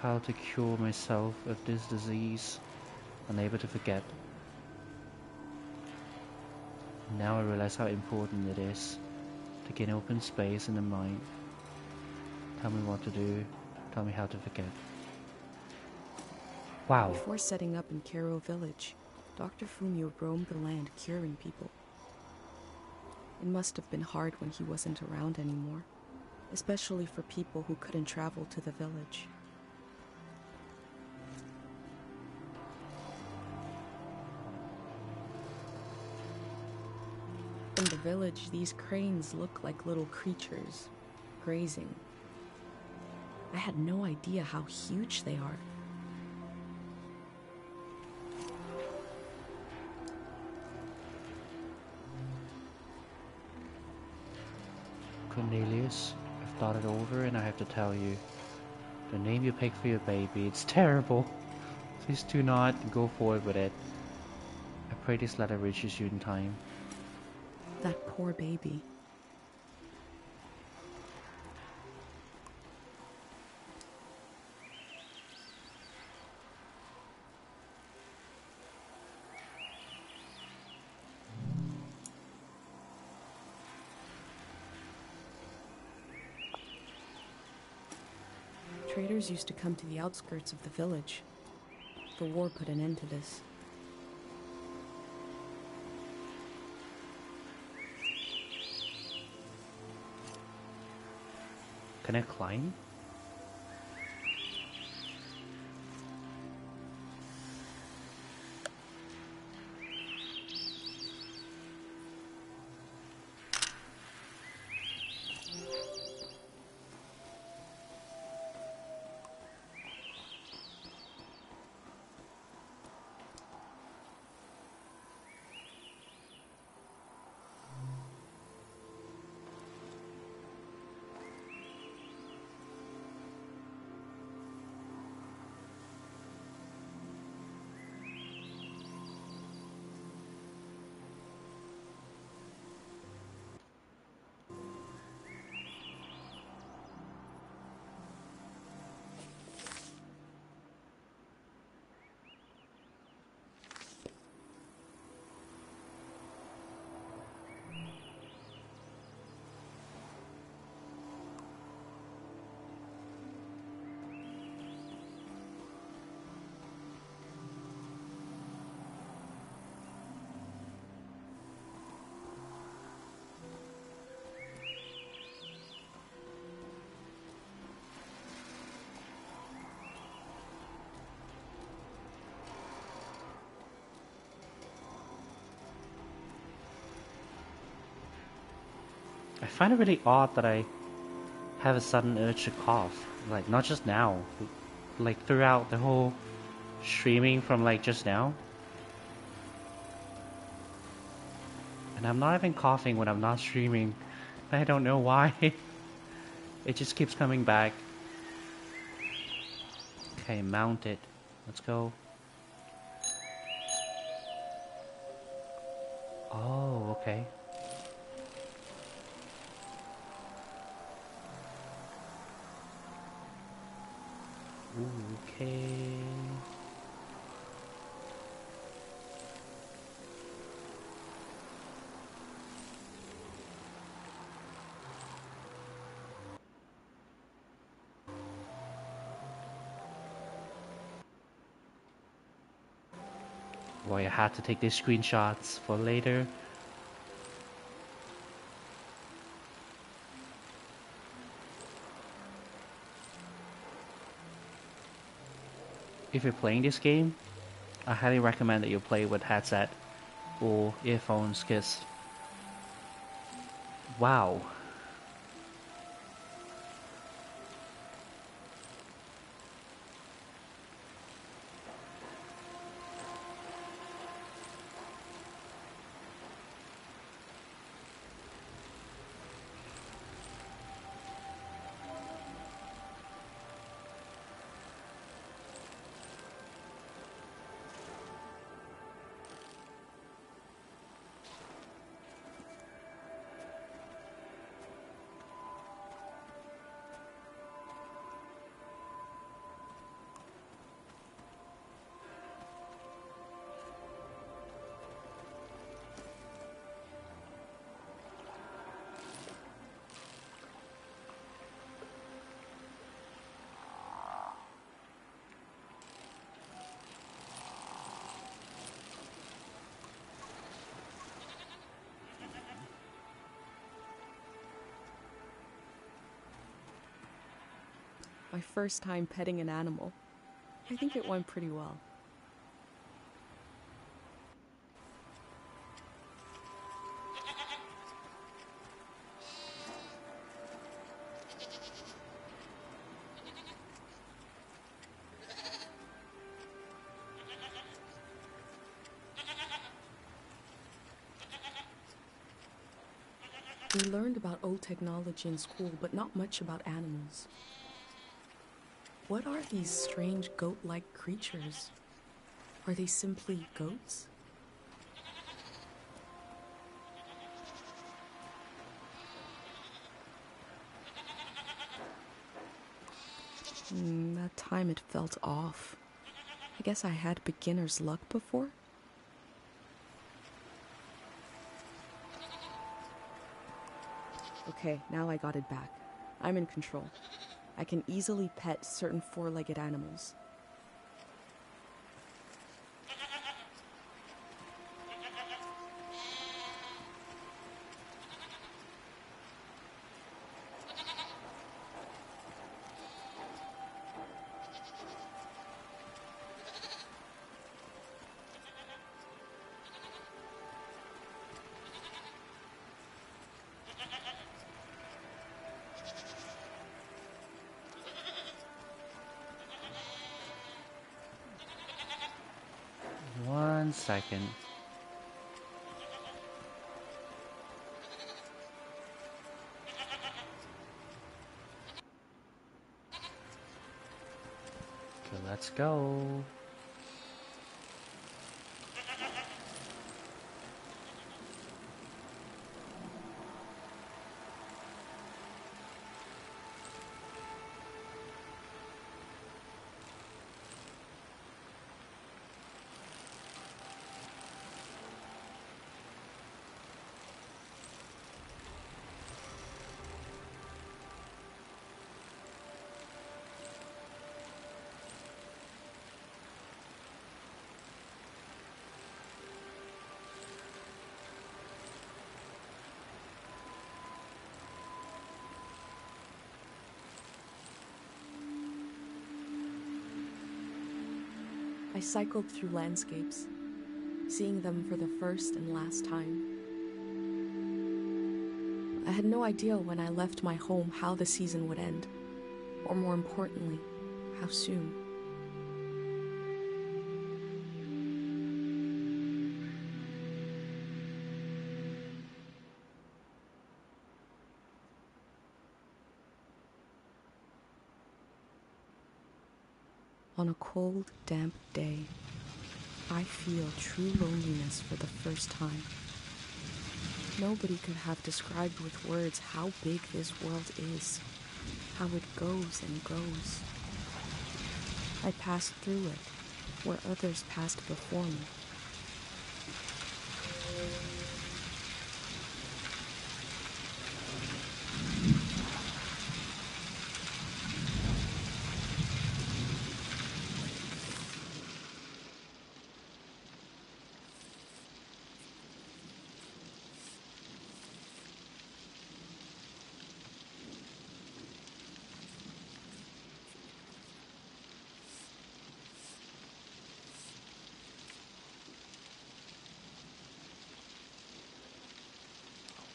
how to cure myself of this disease, unable to forget. Now I realize how important it is to gain open space in the mind. Tell me what to do, tell me how to forget. Wow. Before setting up in Kero village, Dr. Fumio roamed the land curing people. It must have been hard when he wasn't around anymore, especially for people who couldn't travel to the village. In the village, these cranes look like little creatures, grazing. I had no idea how huge they are. Cornelius, I've thought it over and I have to tell you. The name you picked for your baby, it's terrible. Please do not go forward with it. I pray this letter reaches you in time. That poor baby. Traders used to come to the outskirts of the village. The war put an end to this. Can I climb? I find it really odd that I have a sudden urge to cough. Like, not just now. Like, throughout the whole streaming from, like, just now. And I'm not even coughing when I'm not streaming. I don't know why. It just keeps coming back. Okay, mount it. Let's go. Oh, okay. Okay. Boy, I had to take these screenshots for later. If you're playing this game, I highly recommend that you play with headset or earphones, because wow. My first time petting an animal. I think it went pretty well. We learned about old technology in school, but not much about animals. What are these strange goat-like creatures? Are they simply goats? That time it felt off. I guess I had beginner's luck before? Okay, now I got it back. I'm in control. I can easily pet certain four-legged animals. One second. Okay, let's go. I cycled through landscapes, seeing them for the first and last time. I had no idea when I left my home how the season would end, or more importantly, how soon. On a cold, damp day, I feel true loneliness for the first time. Nobody could have described with words how big this world is, how it goes and goes. I passed through it, where others passed before me.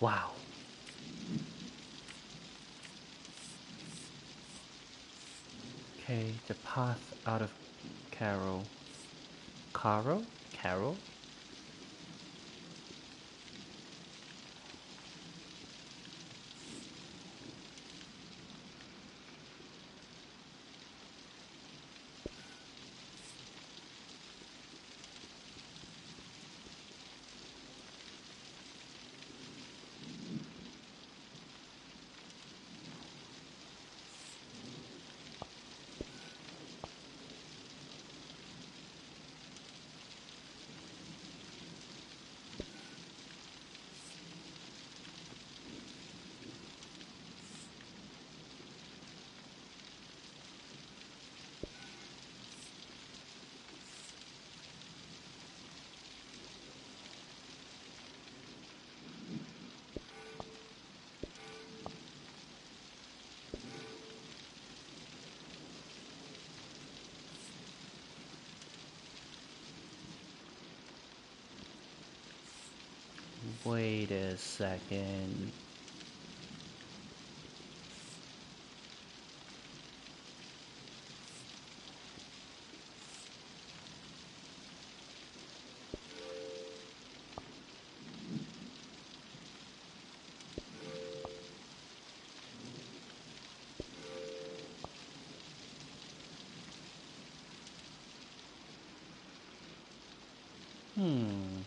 Wow. Okay, the path out of Carol. Carol? Carol? Wait a second. Hmm.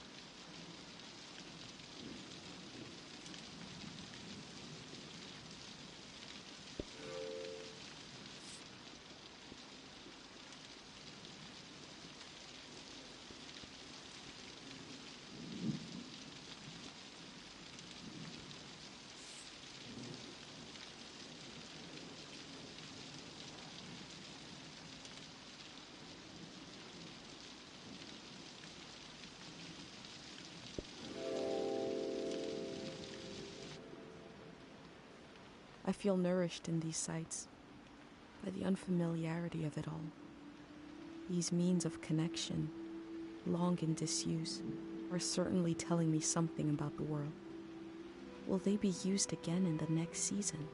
I feel nourished in these sights by the unfamiliarity of it all. These means of connection, long in disuse, are certainly telling me something about the world. Will they be used again in the next season?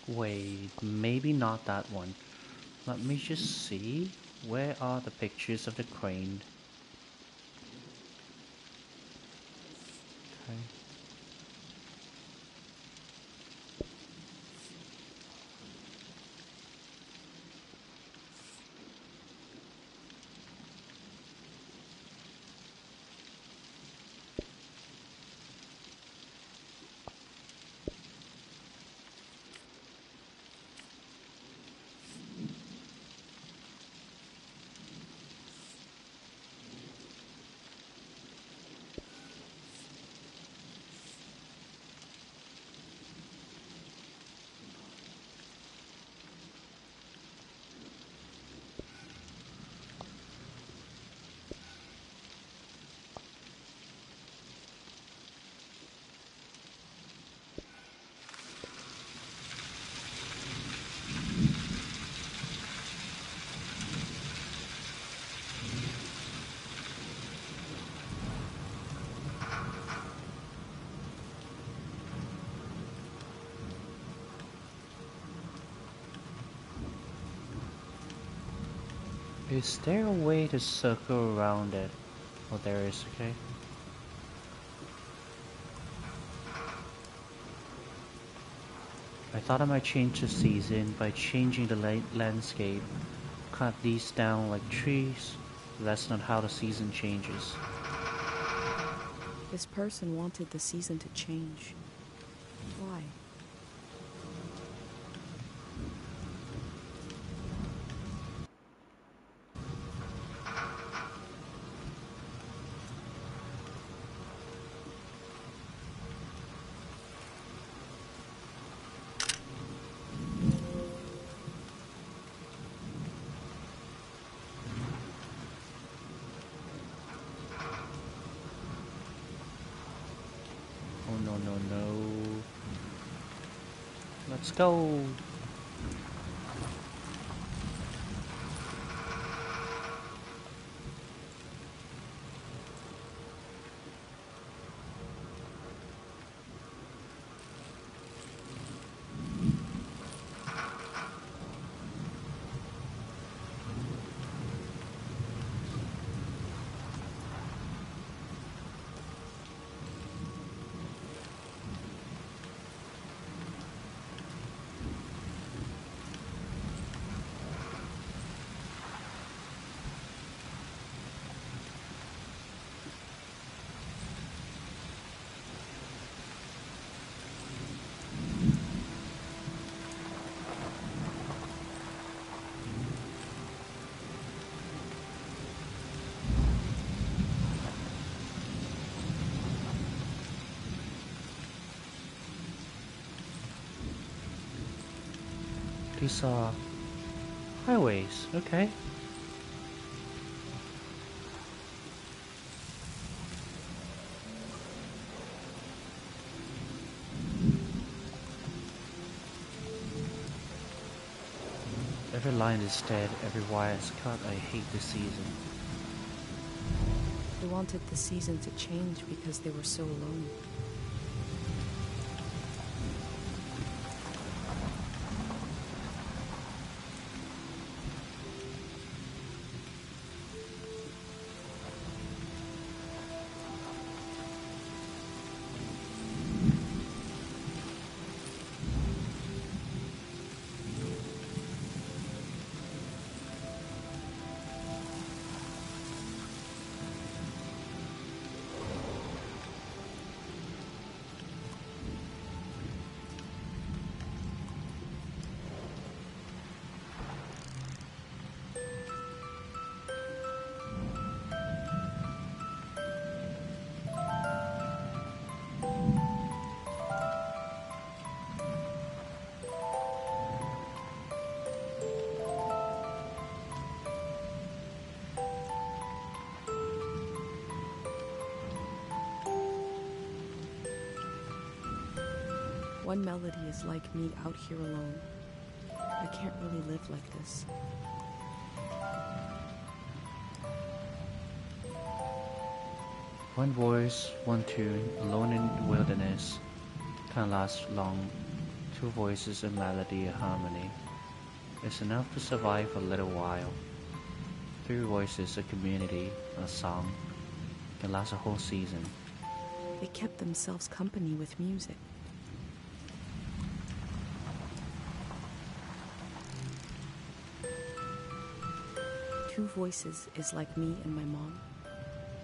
Wait, maybe not that one. Let me just see. Where are the pictures of the crane? Okay. Is there a way to circle around it? Oh, there is, okay. I thought I might change the season by changing the landscape. Cut these down like trees. That's not how the season changes. This person wanted the season to change. Why? Oh no, no, no. Let's go. These are highways, okay. Every line is dead, every wire is cut. I hate this season. They wanted the season to change because they were so alone. One melody is like me out here alone. I can't really live like this. One voice, one tune, alone in the wilderness, can't last long. Two voices, a melody, a harmony. It's enough to survive a little while. Three voices, a community, a song, can last a whole season. They kept themselves company with music. Two voices is like me and my mom.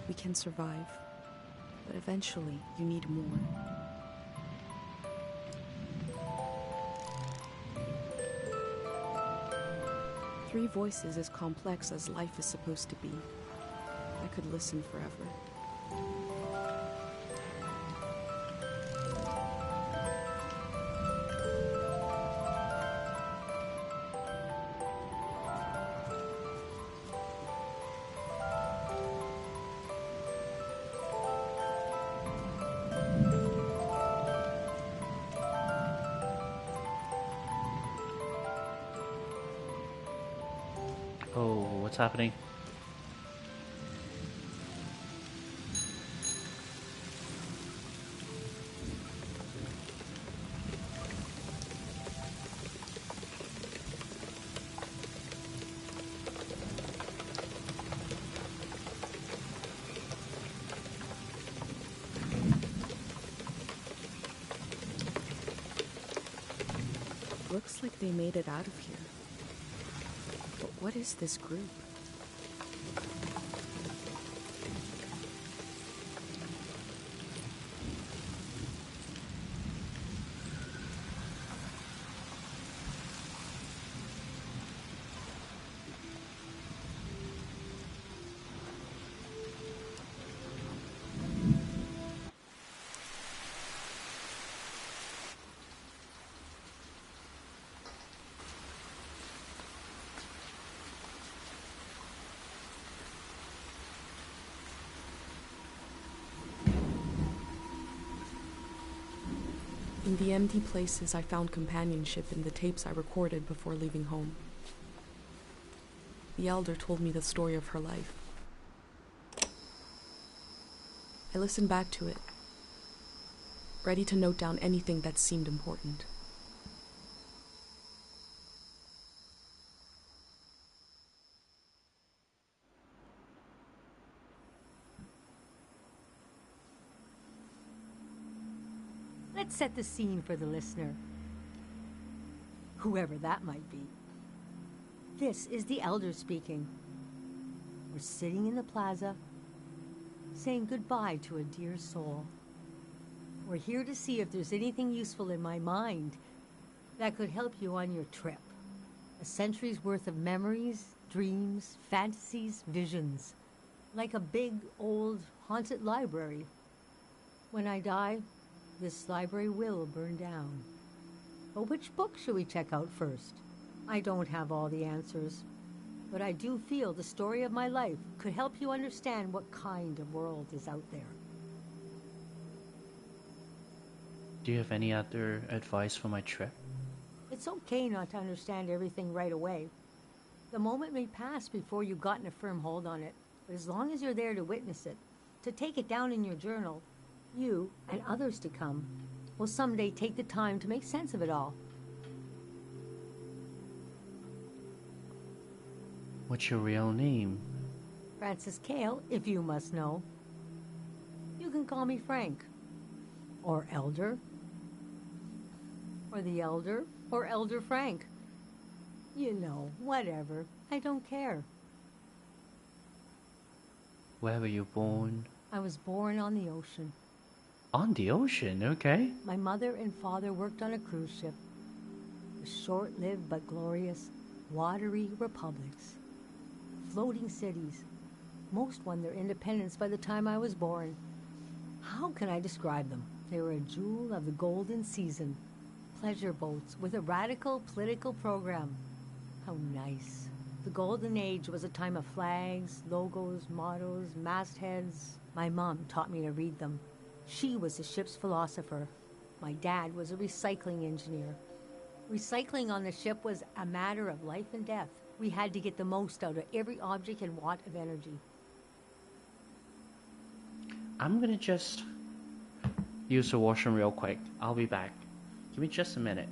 We can survive, but eventually you need more. Three voices is complex as life is supposed to be. I could listen forever. Oh, what's happening? Looks like they made it out of here. But what is this group? In the empty places, I found companionship in the tapes I recorded before leaving home. The elder told me the story of her life. I listened back to it, ready to note down anything that seemed important. Let's set the scene for the listener, whoever that might be. This is the elder speaking. We're sitting in the plaza, saying goodbye to a dear soul. We're here to see if there's anything useful in my mind that could help you on your trip. A century's worth of memories, dreams, fantasies, visions. Like a big, old, haunted library. When I die, this library will burn down. But which book should we check out first? I don't have all the answers, but I do feel the story of my life could help you understand what kind of world is out there. Do you have any other advice for my trip? It's okay not to understand everything right away. The moment may pass before you've gotten a firm hold on it, but as long as you're there to witness it, to take it down in your journal, you, and others to come, will someday take the time to make sense of it all. What's your real name? Francis Cale, if you must know. You can call me Frank. Or Elder. Or the Elder, or Elder Frank. You know, whatever. I don't care. Where were you born? I was born on the ocean. On the ocean, okay. My mother and father worked on a cruise ship. The short-lived but glorious, watery republics. Floating cities. Most won their independence by the time I was born. How can I describe them? They were a jewel of the golden season. Pleasure boats with a radical political program. How nice. The golden age was a time of flags, logos, mottos, mastheads. My mom taught me to read them. She was a ship's philosopher. My dad was a recycling engineer. Recycling on the ship was a matter of life and death. We had to get the most out of every object and watt of energy. I'm gonna just use the washroom real quick. I'll be back. Give me just a minute.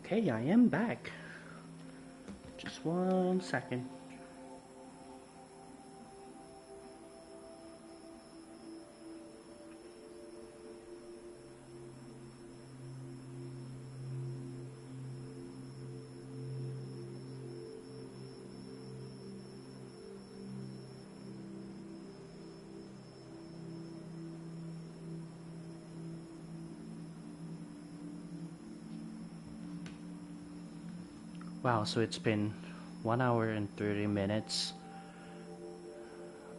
Okay, I am back. Just 1 second. Wow, so it's been 1 hour and 30 minutes.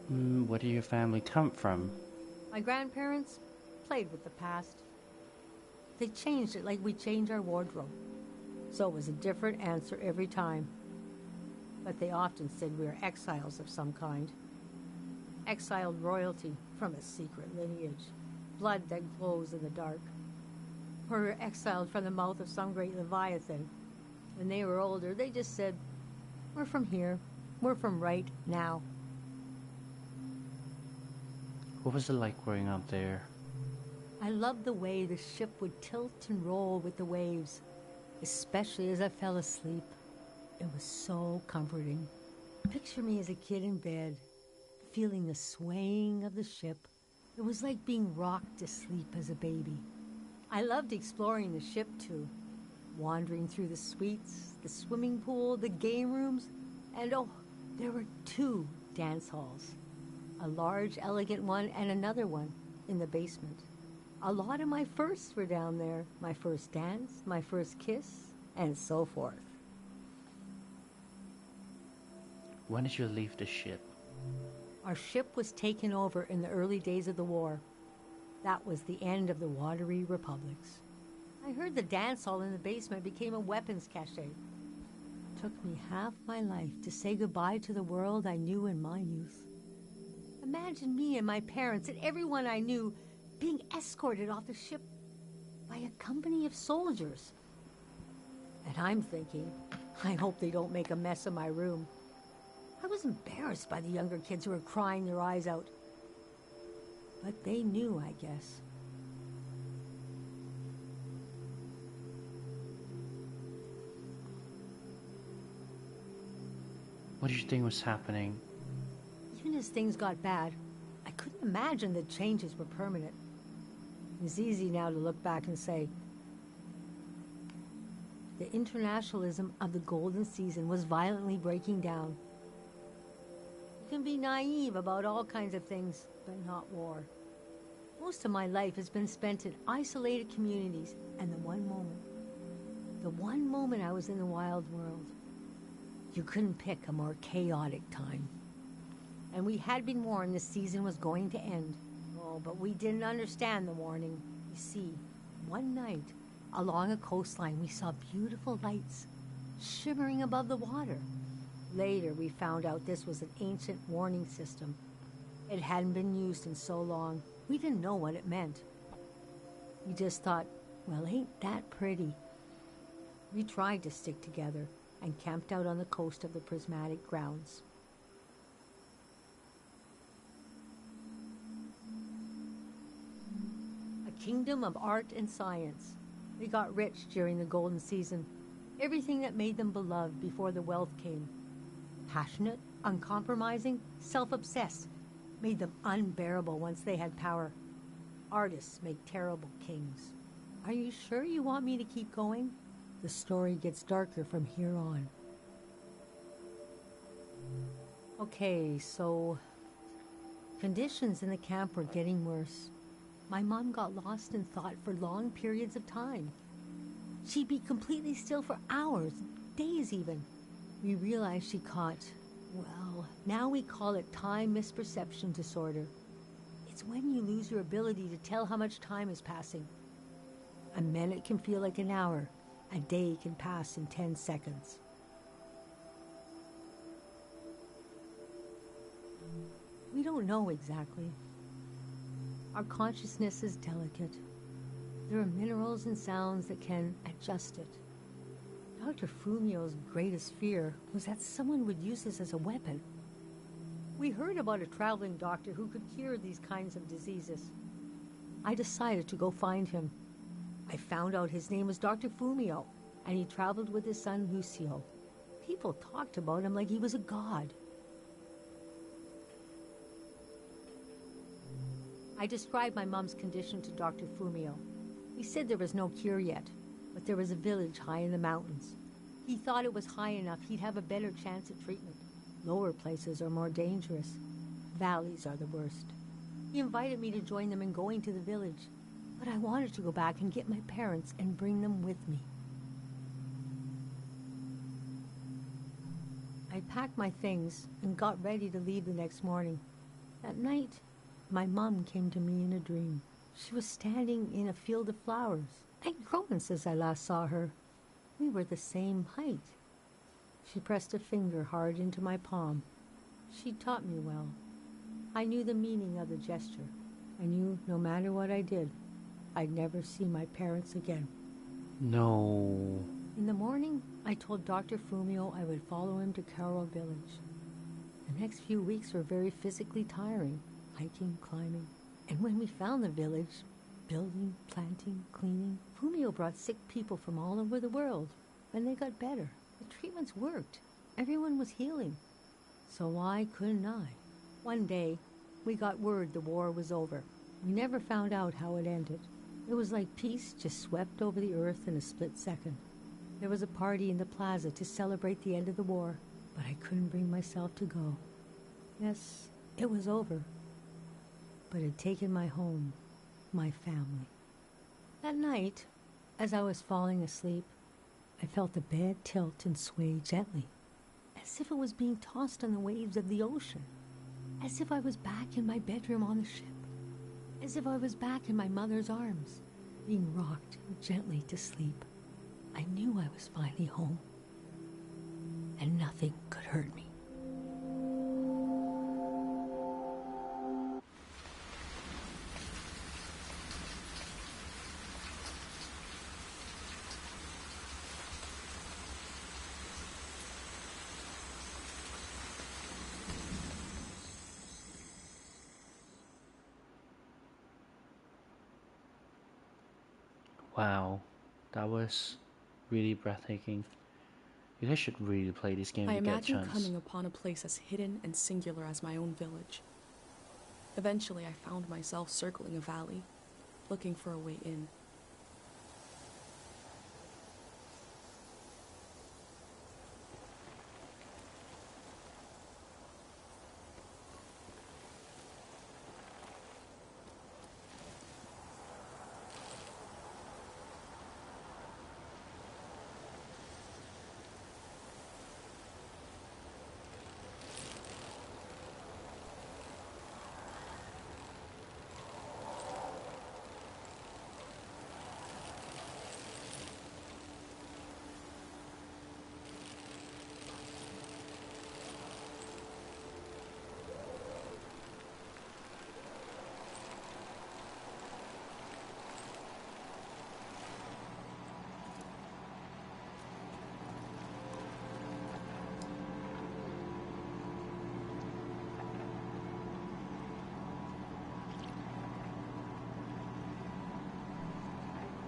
Where do your family come from? My grandparents played with the past. They changed it like we change our wardrobe. So it was a different answer every time. But they often said we were exiles of some kind. Exiled royalty from a secret lineage. Blood that glows in the dark. Or we were exiled from the mouth of some great leviathan. When they were older, they just said, we're from here. We're from right now. What was it like growing up there? I loved the way the ship would tilt and roll with the waves, especially as I fell asleep. It was so comforting. Picture me as a kid in bed, feeling the swaying of the ship. It was like being rocked to sleep as a baby. I loved exploring the ship too, wandering through the suites, the swimming pool, the game rooms, and oh, there were 2 dance halls. A large, elegant one and another one in the basement. A lot of my firsts were down there. My first dance, my first kiss, and so forth. When did you leave the ship? Our ship was taken over in the early days of the war. That was the end of the watery republics. I heard the dance hall in the basement became a weapons cache. Took me half my life to say goodbye to the world I knew in my youth. Imagine me and my parents and everyone I knew being escorted off the ship by a company of soldiers. And I'm thinking, I hope they don't make a mess of my room. I was embarrassed by the younger kids who were crying their eyes out. But they knew, I guess. What did you think was happening? Even as things got bad, I couldn't imagine that changes were permanent. It's easy now to look back and say, the internationalism of the golden season was violently breaking down. You can be naive about all kinds of things, but not war. Most of my life has been spent in isolated communities, and the one moment I was in the wild world, you couldn't pick a more chaotic time. And we had been warned the season was going to end. Oh, but we didn't understand the warning. You see, one night, along a coastline, we saw beautiful lights shimmering above the water. Later, we found out this was an ancient warning system. It hadn't been used in so long, we didn't know what it meant. We just thought, well, ain't that pretty? We tried to stick together and camped out on the coast of the prismatic grounds. A kingdom of art and science. They got rich during the golden season. Everything that made them beloved before the wealth came. Passionate, uncompromising, self-obsessed, made them unbearable once they had power. Artists make terrible kings. Are you sure you want me to keep going? The story gets darker from here on. Okay, so conditions in the camp were getting worse. My mom got lost in thought for long periods of time. She'd be completely still for hours, days even. We realized she caught, well, now we call it time misperception disorder. It's when you lose your ability to tell how much time is passing. A minute can feel like an hour. A day can pass in 10 seconds. We don't know exactly. Our consciousness is delicate. There are minerals and sounds that can adjust it. Dr. Fumio's greatest fear was that someone would use this as a weapon. We heard about a traveling doctor who could cure these kinds of diseases. I decided to go find him. I found out his name was Dr. Fumio, and he traveled with his son Lucio. People talked about him like he was a god. I described my mom's condition to Dr. Fumio. He said there was no cure yet, but there was a village high in the mountains. He thought it was high enough he'd have a better chance at treatment. Lower places are more dangerous. Valleys are the worst. He invited me to join them in going to the village, but I wanted to go back and get my parents and bring them with me. I packed my things and got ready to leave the next morning. At night, my mom came to me in a dream. She was standing in a field of flowers. I'd grown since I last saw her. We were the same height. She pressed a finger hard into my palm. She taught me well. I knew the meaning of the gesture. I knew no matter what I did, I'd never see my parents again. No. In the morning, I told Dr. Fumio I would follow him to Karo village. The next few weeks were very physically tiring, hiking, climbing. And when we found the village, building, planting, cleaning, Fumio brought sick people from all over the world, and they got better. The treatments worked. Everyone was healing. So why couldn't I? One day, we got word the war was over. We never found out how it ended. It was like peace just swept over the earth in a split second. There was a party in the plaza to celebrate the end of the war, but I couldn't bring myself to go. Yes, it was over, but it had taken my home, my family. That night, as I was falling asleep, I felt the bed tilt and sway gently, as if it was being tossed on the waves of the ocean, as if I was back in my bedroom on the ship, as if I was back in my mother's arms, being rocked gently to sleep. I knew I was finally home, and nothing could hurt me. Wow, that was really breathtaking. You guys should really play this game I if you get a imagined chance. coming upon a place as hidden and singular as my own village. Eventually, I found myself circling a valley, looking for a way in.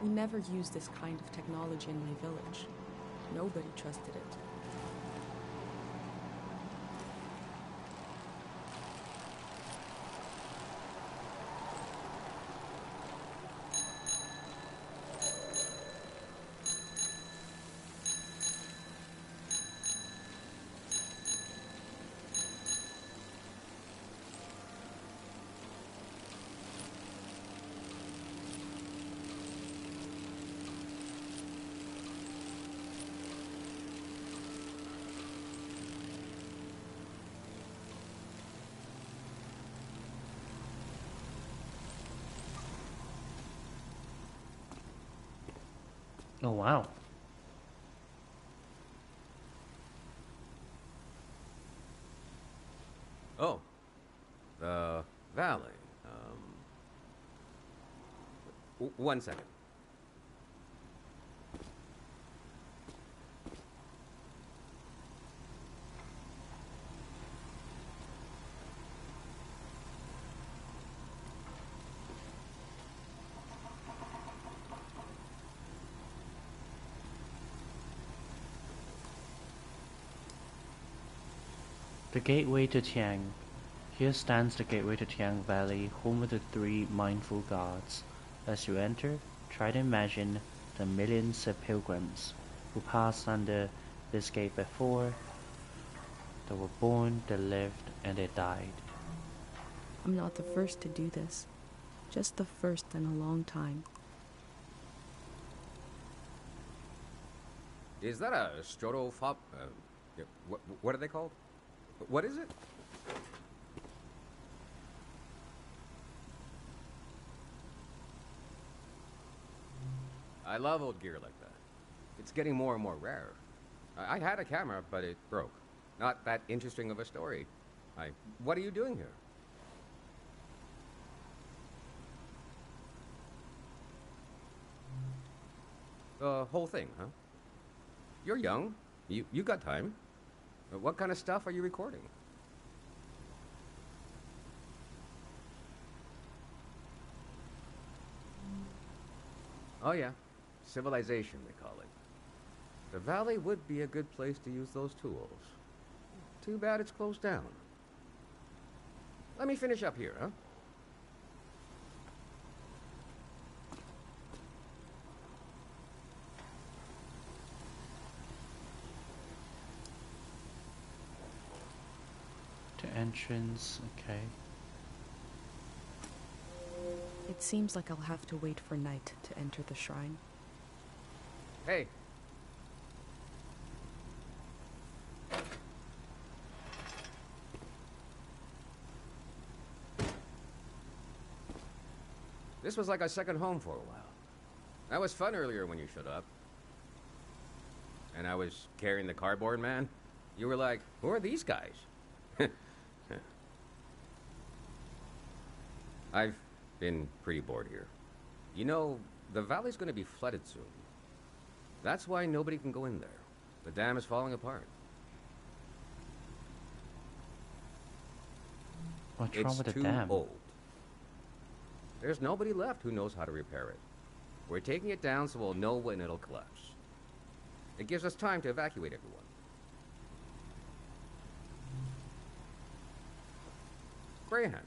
We never used this kind of technology in my village. Nobody trusted it. Oh wow. Oh, the valley. One second. The gateway to Tiang. Here stands the gateway to Tiang Valley, home of the three mindful gods. As you enter, try to imagine the millions of pilgrims who passed under this gate before. They were born, they lived, and they died. I'm not the first to do this. Just the first in a long time. Is that a strotophob? What are they called? What is it? I love old gear like that. It's getting more and more rare. I had a camera, but it broke. Not that interesting of a story. What are you doing here? The whole thing, huh? You're young. You got time. What kind of stuff are you recording? Oh yeah, civilization they call it. The valley would be a good place to use those tools. Too bad it's closed down. Let me finish up here, huh? To entrance, okay. It seems like I'll have to wait for night to enter the shrine. Hey. This was like a second home for a while. That was fun earlier when you showed up. And I was carrying the cardboard man. You were like, who are these guys? I've been pretty bored here. You know, the valley's gonna be flooded soon. That's why nobody can go in there. The dam is falling apart. What's wrong with the It's dam? too old. There's nobody left who knows how to repair it. We're taking it down so we'll know when it'll collapse. It gives us time to evacuate everyone. Greyhounds.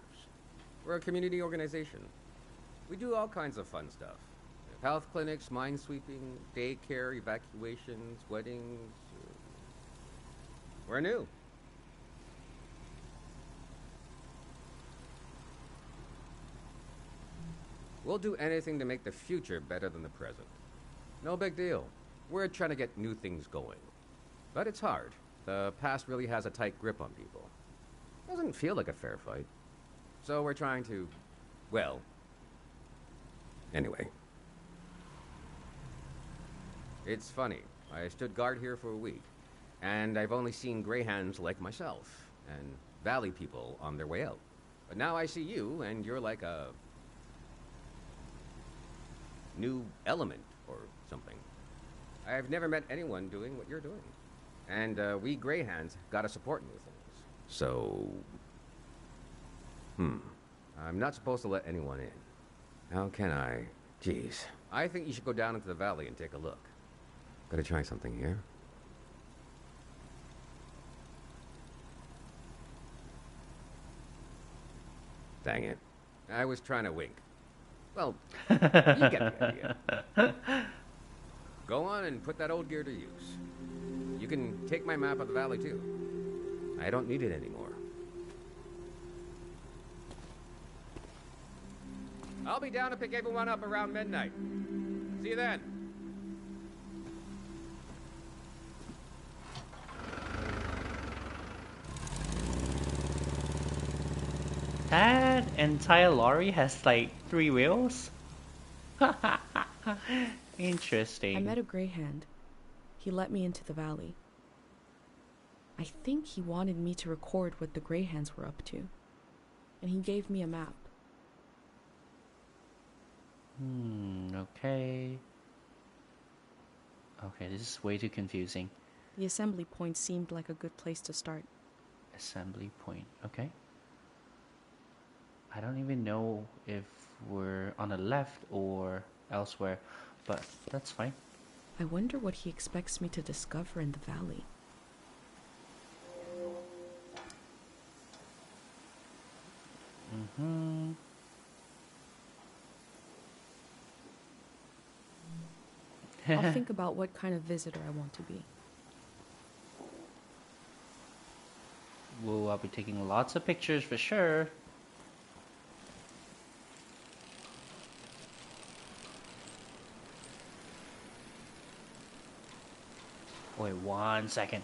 We're a community organization. We do all kinds of fun stuff. Health clinics, minesweeping, daycare, evacuations, weddings. We're new. We'll do anything to make the future better than the present. No big deal. We're trying to get new things going. But it's hard. The past really has a tight grip on people. Doesn't feel like a fair fight. So we're trying to, well, anyway. It's funny. I stood guard here for a week, and I've only seen greyhounds like myself, and valley people on their way out. But now I see you, and you're like a new element or something. I've never met anyone doing what you're doing. And we greyhounds gotta support new things. So, I'm not supposed to let anyone in. How can I? Jeez. I think you should go down into the valley and take a look. Gotta try something here. Dang it. I was trying to wink. Well, you get the idea. Go on and put that old gear to use. You can take my map of the valley too. I don't need it anymore. I'll be down to pick everyone up around midnight. See you then. That entire lorry has like 3 wheels? Interesting. I met a greyhound. He let me into the valley. I think he wanted me to record what the greyhounds were up to. And he gave me a map. Okay. Okay, this is way too confusing. The assembly point seemed like a good place to start. Assembly point, okay. I don't even know if we're on the left or elsewhere, but that's fine. I wonder what he expects me to discover in the valley. I'll think about what kind of visitor I want to be. Whoa, I'll be taking lots of pictures for sure. Wait 1 second.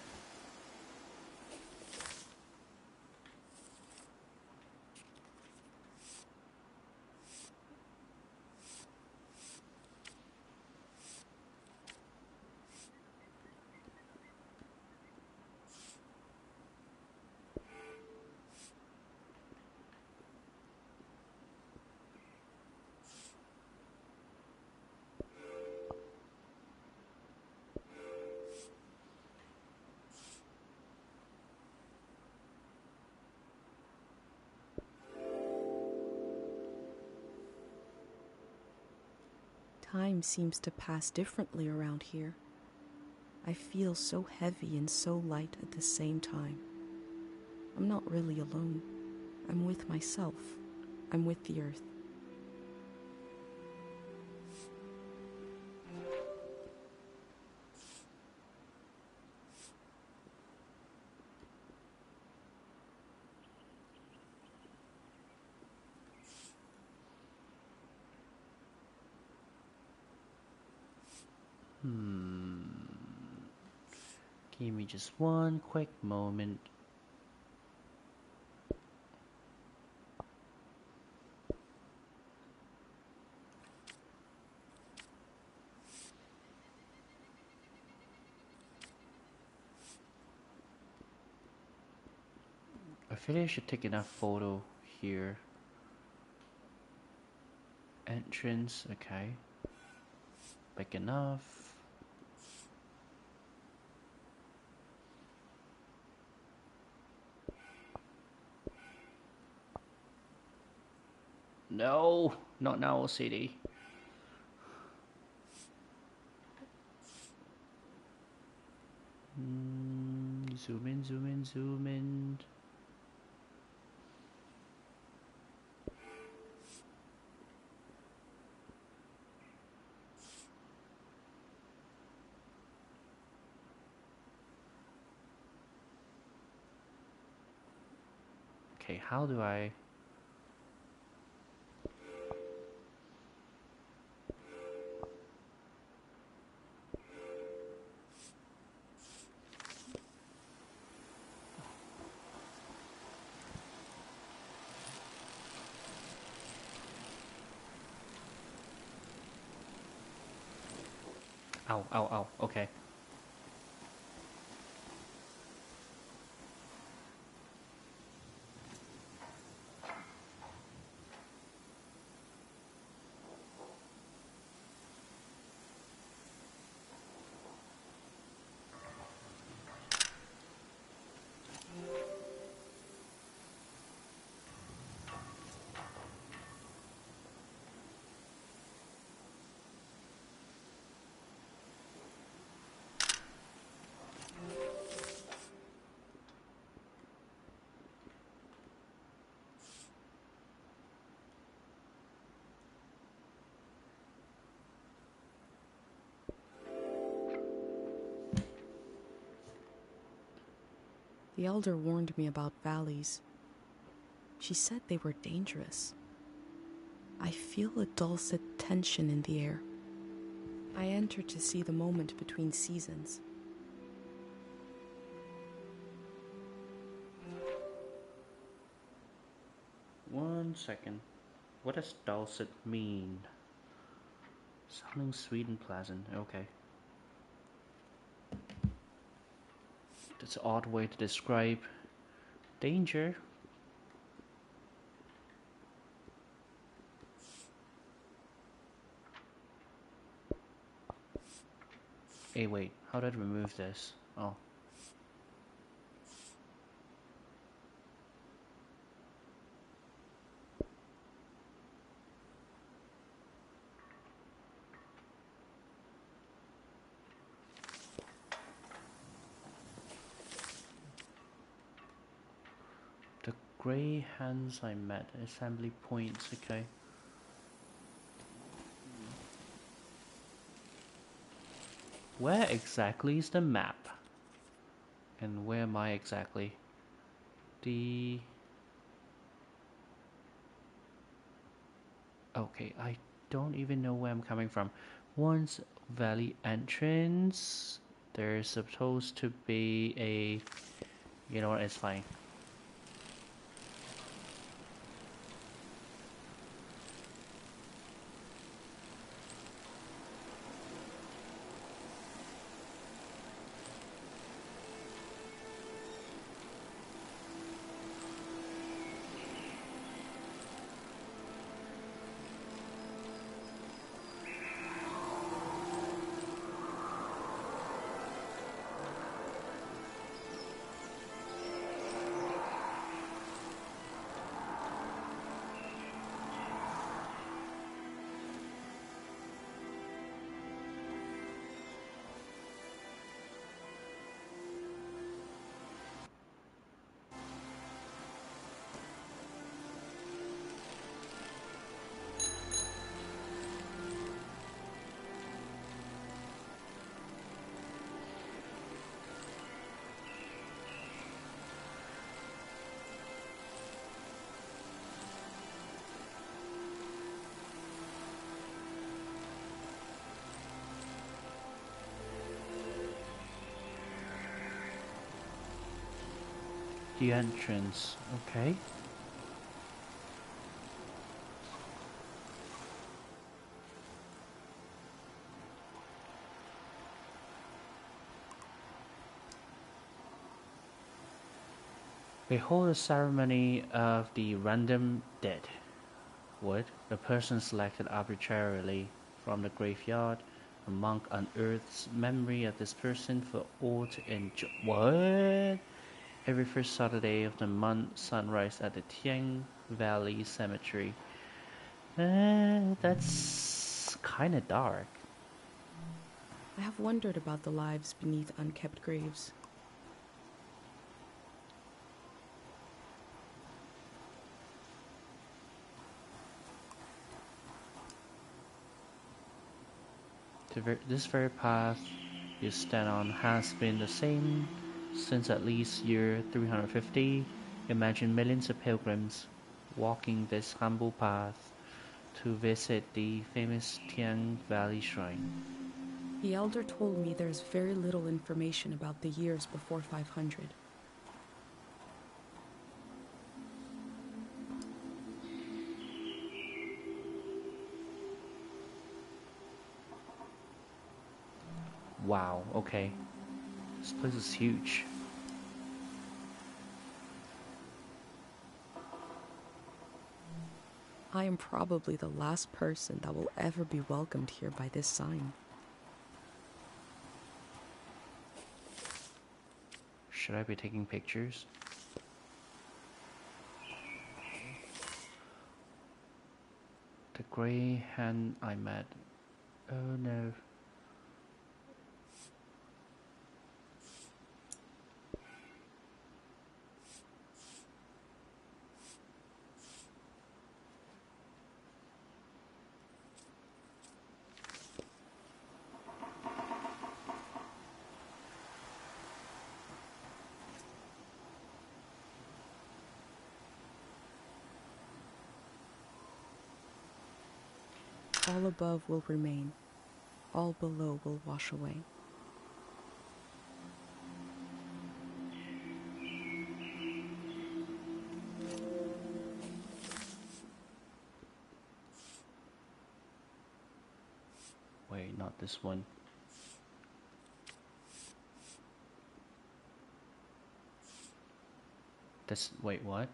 Time seems to pass differently around here. I feel so heavy and so light at the same time. I'm not really alone. I'm with myself. I'm with the earth. Give me just one quick moment. I feel I should take enough photo here. Entrance, okay. Big enough. No, not now, city. Zoom in, zoom in, zoom in. Okay, how do I... Ow, ow, ow, okay. The elder warned me about valleys. She said they were dangerous. I feel a dulcet tension in the air. I enter to see the moment between seasons. One second. What does dulcet mean? Sounding sweet and pleasant, okay. That's an odd way to describe danger. Hey, wait, how did I remove this? Oh. The grey hands I met. Assembly points, okay. Where exactly is the map? And where am I exactly? Okay, I don't even know where I'm coming from. Once valley entrance, there's supposed to be a... You know what, it's fine. The entrance, okay. They hold a ceremony of the random dead. Would the person selected arbitrarily from the graveyard? A monk unearths memory of this person for all to enjoy. What? Every first Saturday of the month, sunrise at the Tiang Valley Cemetery. That's kinda dark. I have wondered about the lives beneath unkept graves. This very path you stand on has been the same since at least year 350. Imagine millions of pilgrims walking this humble path to visit the famous Tiang Valley Shrine. The elder told me there's very little information about the years before 500. Wow, okay. This place is huge. I am probably the last person that will ever be welcomed here by this sign. Should I be taking pictures? The grey hand I met. Oh no. All above will remain. All below will wash away. Wait, not this one. Wait, what?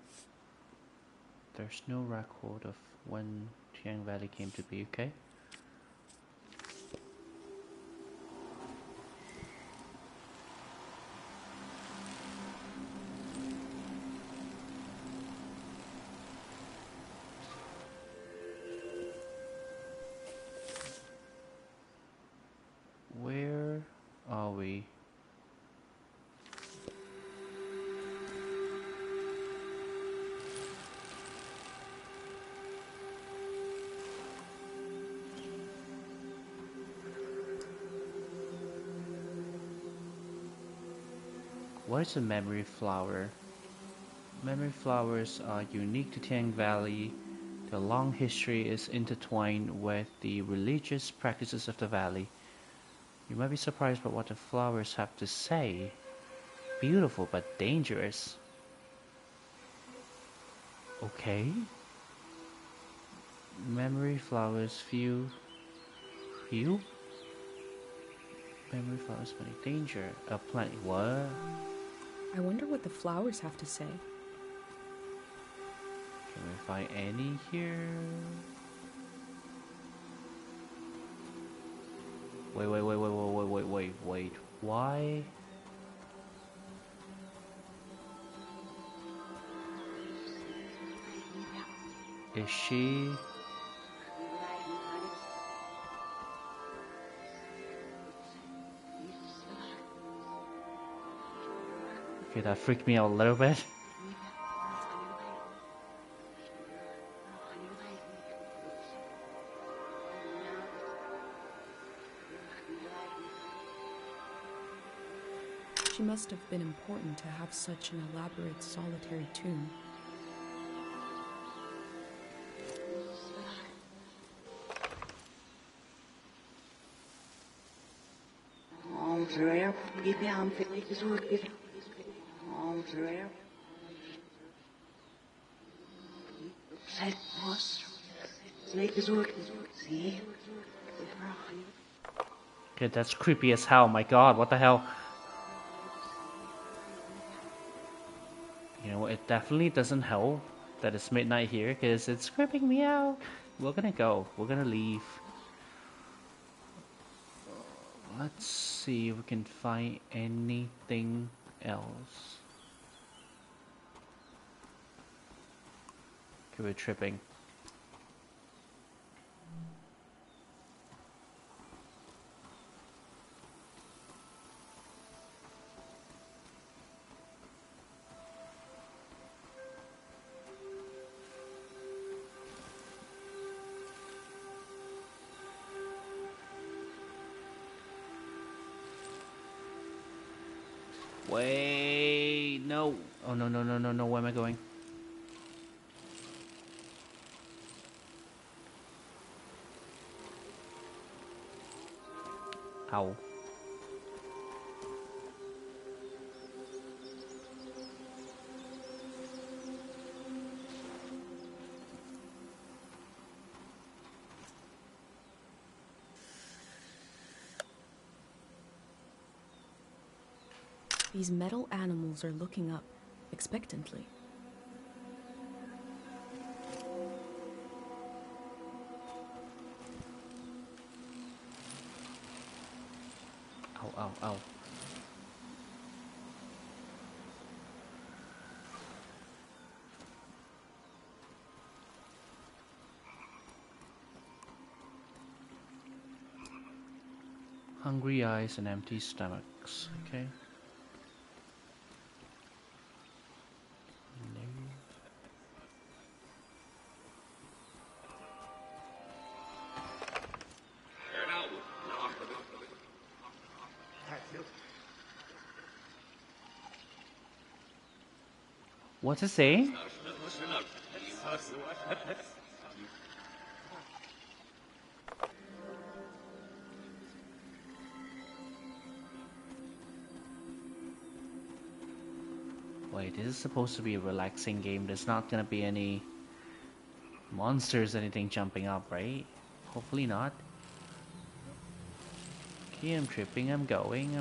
There's no record of when Tiang Valley came to be, okay? Where are we? What is a memory flower? Memory flowers are unique to Tang Valley. Their long history is intertwined with the religious practices of the valley. You might be surprised by what the flowers have to say. Beautiful but dangerous. Okay. Memory flowers few. Memory flowers plenty danger. Plenty what? I wonder what the flowers have to say. Can we find any here? Wait. Why? Is she? Okay, that freaked me out a little bit. She must have been important to have such an elaborate solitary tomb. Okay, that's creepy as hell. My god, what the hell? You know, it definitely doesn't help that it's midnight here because it's creeping me out. We're gonna go. We're gonna leave. Let's see if we can find anything else. Okay, we're tripping. Wait, no. Oh, no. Where am I going? Ow. These metal animals are looking up, expectantly. Ow. Hungry eyes and empty stomachs. Okay. What's it saying? Wait, this is supposed to be a relaxing game. There's not gonna be any monsters, anything jumping up, right? Hopefully not. Okay, I'm tripping, I'm going.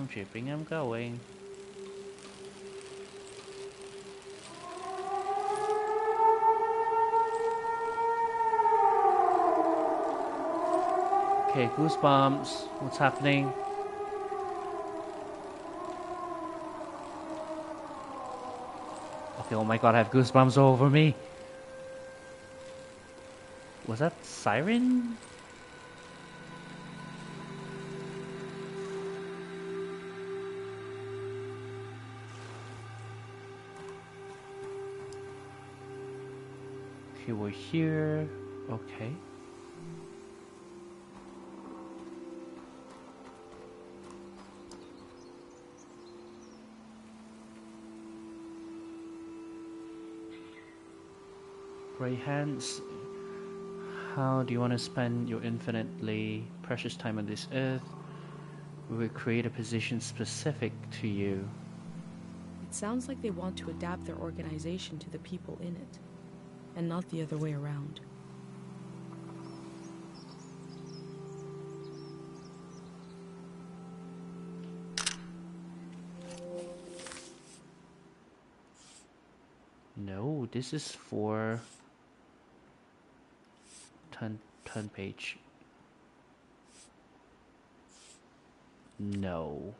Okay, goosebumps. What's happening? Okay, oh my god, I have goosebumps all over me. Was that siren? Okay, we're here. Okay. Gray hands. How do you want to spend your infinitely precious time on this earth? We will create a position specific to you. It sounds like they want to adapt their organization to the people in it, and not the other way around. No, this is for turn page. No.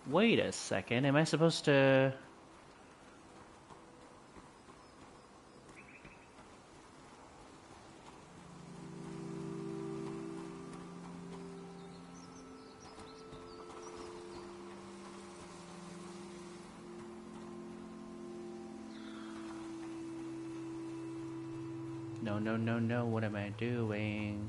Wait a second, am I supposed to... No, what am I doing?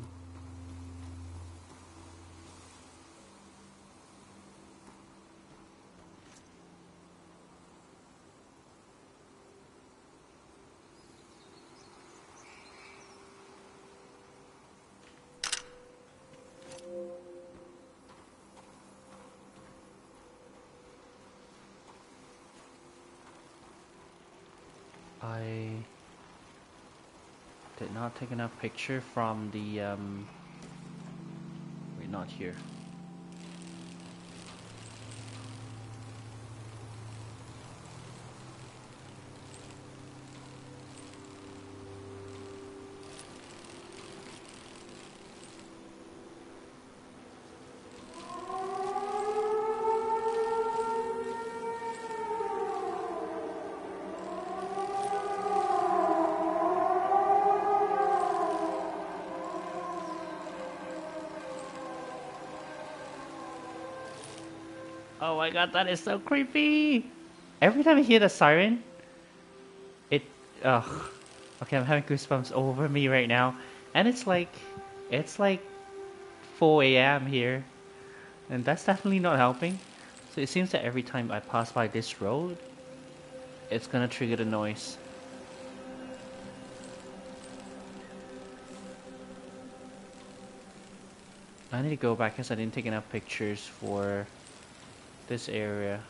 I did not take enough picture from the wait, not here. Oh my god, that is so creepy! Every time I hear the siren, it... ugh. Okay, I'm having goosebumps over me right now. And it's like 4 a.m. here. And that's definitely not helping. So it seems that every time I pass by this road, it's gonna trigger the noise. I need to go back because I didn't take enough pictures for this area.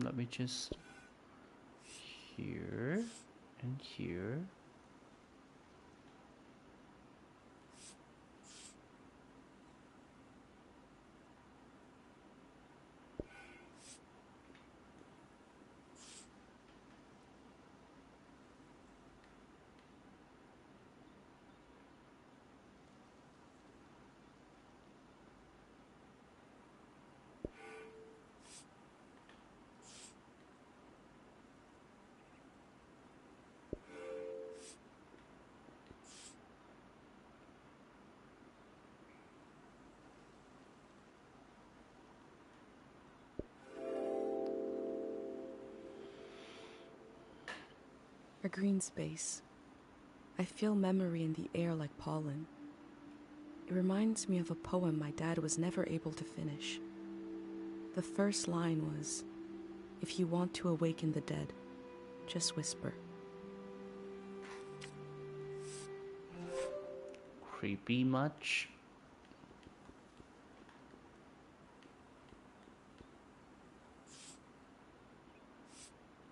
Let me just... here and here. A green space. I feel memory in the air like pollen. It reminds me of a poem my dad was never able to finish. The first line was, "If you want to awaken the dead, just whisper." Creepy much?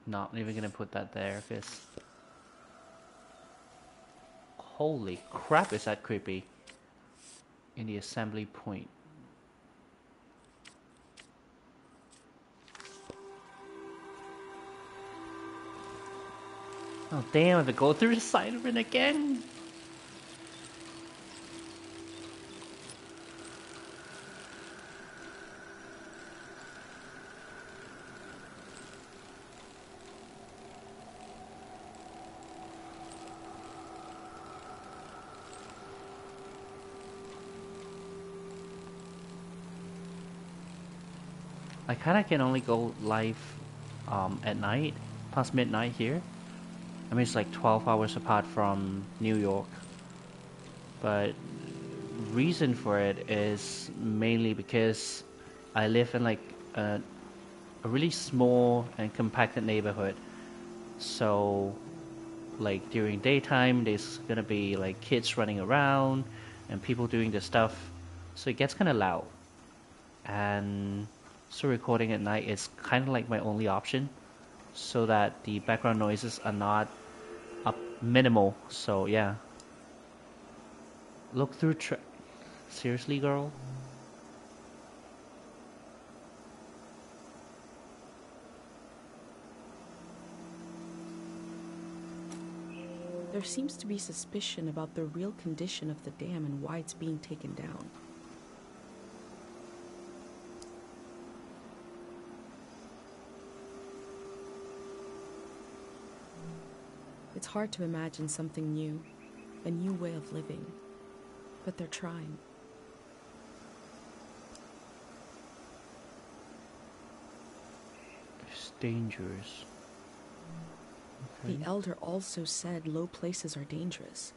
Not even gonna put that there, because... holy crap, is that creepy. In the assembly point. Oh damn, I have to go through the side of it again? I kind of can only go live at night, past midnight here. I mean, it's like 12 hours apart from New York. But reason for it is mainly because I live in like a really small and compacted neighborhood. So like during daytime, there's gonna be like kids running around and people doing the stuff. So it gets kind of loud. And so recording at night is kind of like my only option so that the background noises are not up minimal. So yeah. Look through seriously, girl? There seems to be suspicion about the real condition of the dam and why it's being taken down. It's hard to imagine something new, a new way of living, but they're trying. It's dangerous. Okay. The elder also said low places are dangerous.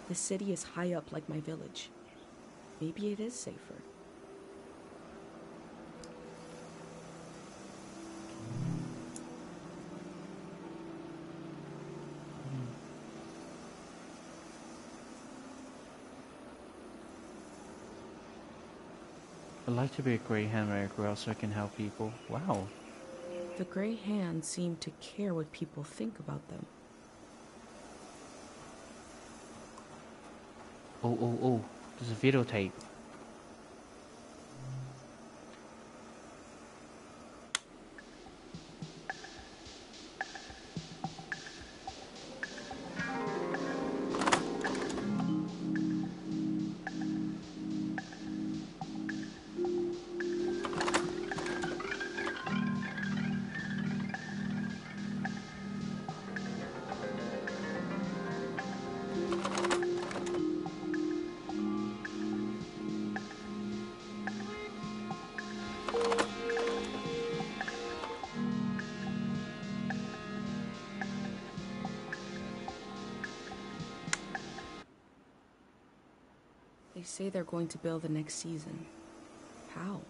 The city is high up like my village. Maybe it is safer. I'd like to be a greyhound when I grow up so I can help people. Wow. The gray hands seem to care what people think about them. Oh. There's a videotape. They say they're going to build the next season. How?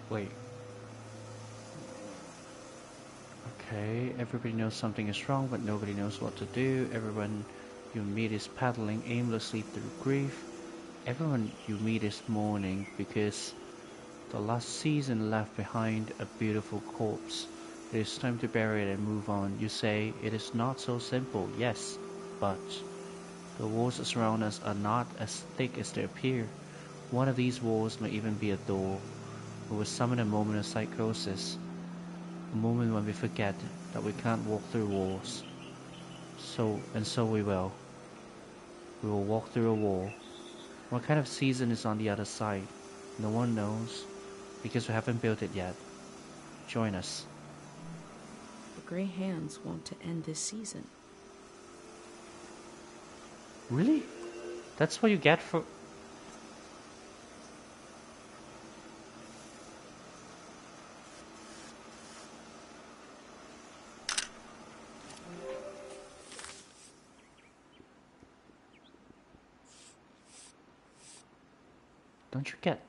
Wait. Okay, everybody knows something is wrong, but nobody knows what to do. Everyone you meet is paddling aimlessly through grief. Everyone you meet is mourning because the last season left behind a beautiful corpse. It is time to bury it and move on. You say it is not so simple. Yes, but the walls around us are not as thick as they appear. One of these walls may even be a door. We will summon a moment of psychosis. A moment when we forget that we can't walk through walls. So we will. We will walk through a wall. What kind of season is on the other side? No one knows, because we haven't built it yet. Join us. The gray hands want to end this season. Really? That's what you get for... Don't you get...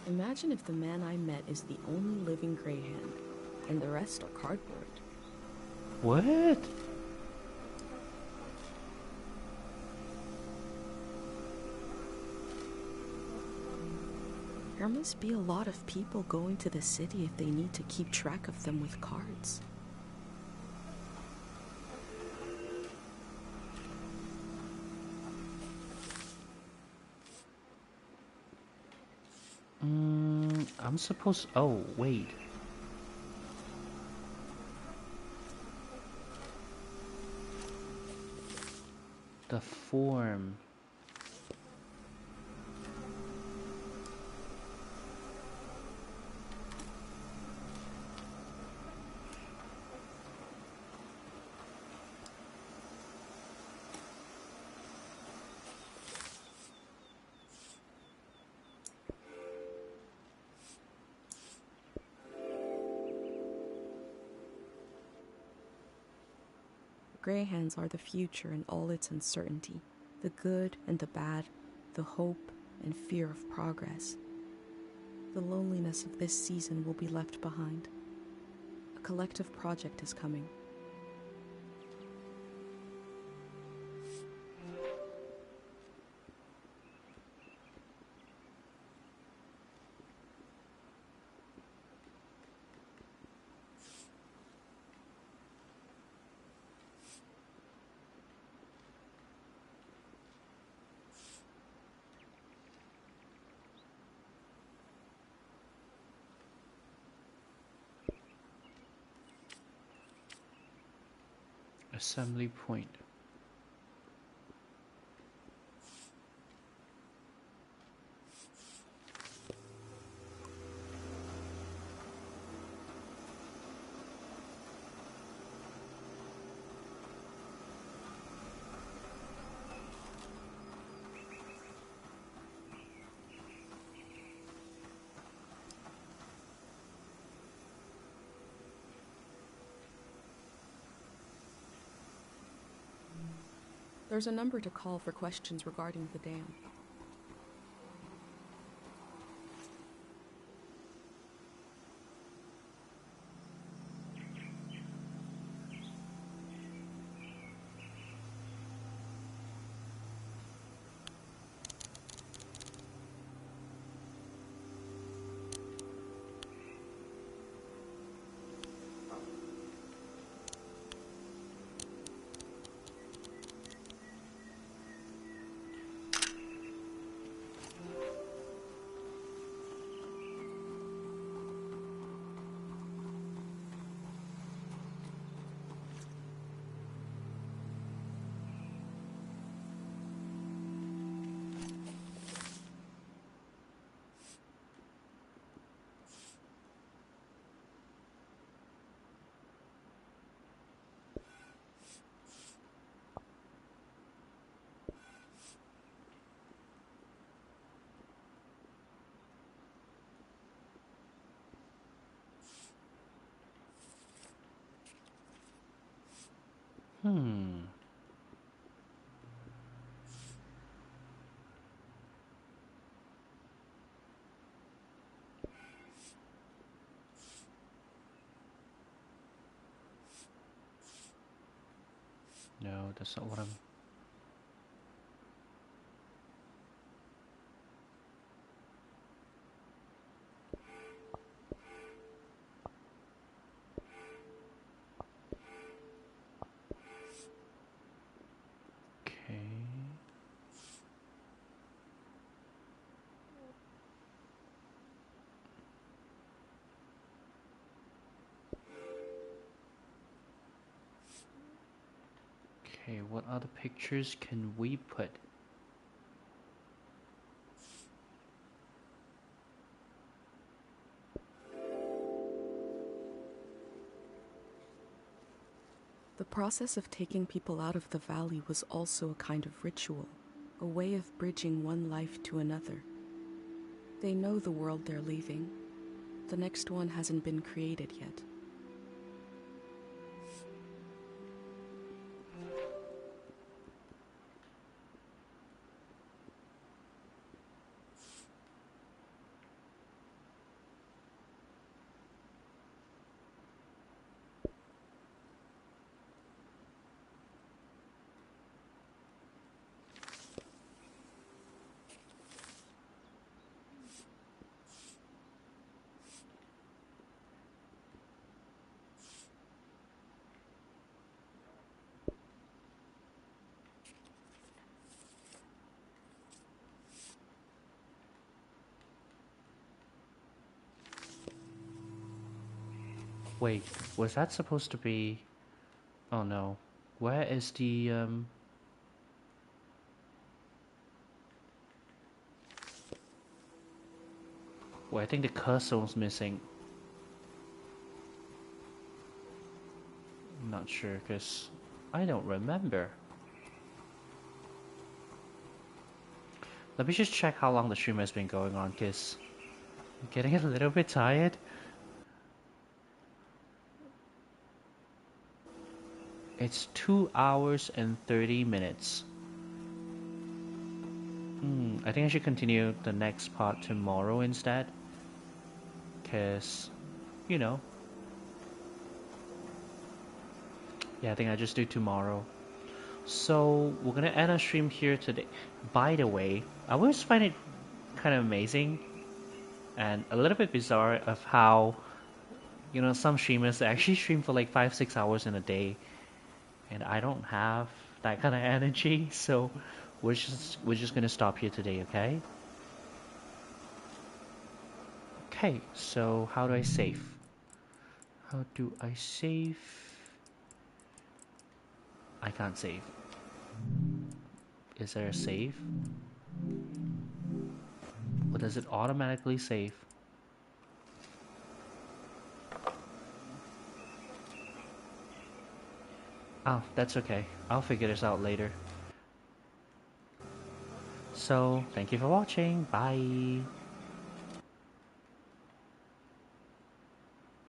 Imagine if the man I met is the only living gray hand, and the rest are cardboard. What? There must be a lot of people going to the city if they need to keep track of them with cards. I'm supposed... Oh, wait. The form. Greyhands are the future in all its uncertainty, the good and the bad, the hope and fear of progress. The loneliness of this season will be left behind. A collective project is coming. Assembly point. There's a number to call for questions regarding the dam. No, that's not what I'm... Okay. Okay, what other pictures can we put? The process of taking people out of the valley was also a kind of ritual, a way of bridging one life to another. They know the world they're leaving. The next one hasn't been created yet. Wait, was that supposed to be... Oh no. Where is the, Well, I think the cursor's missing. I'm not sure, because I don't remember. Let me just check how long the stream has been going on, because I'm getting a little bit tired. It's 2 hours and 30 minutes. I think I should continue the next part tomorrow instead. Because, you know. Yeah, I think I just do tomorrow. So, we're gonna end our stream here today. By the way, I always find it kind of amazing and a little bit bizarre of how, you know, some streamers actually stream for like 5-6 hours in a day. And I don't have that kind of energy, so we're just gonna stop here today, okay? Okay, so how do I save? How do I save? I can't save. Is there a save? Or does it automatically save? Oh, that's okay. I'll figure this out later. So, thank you for watching. Bye.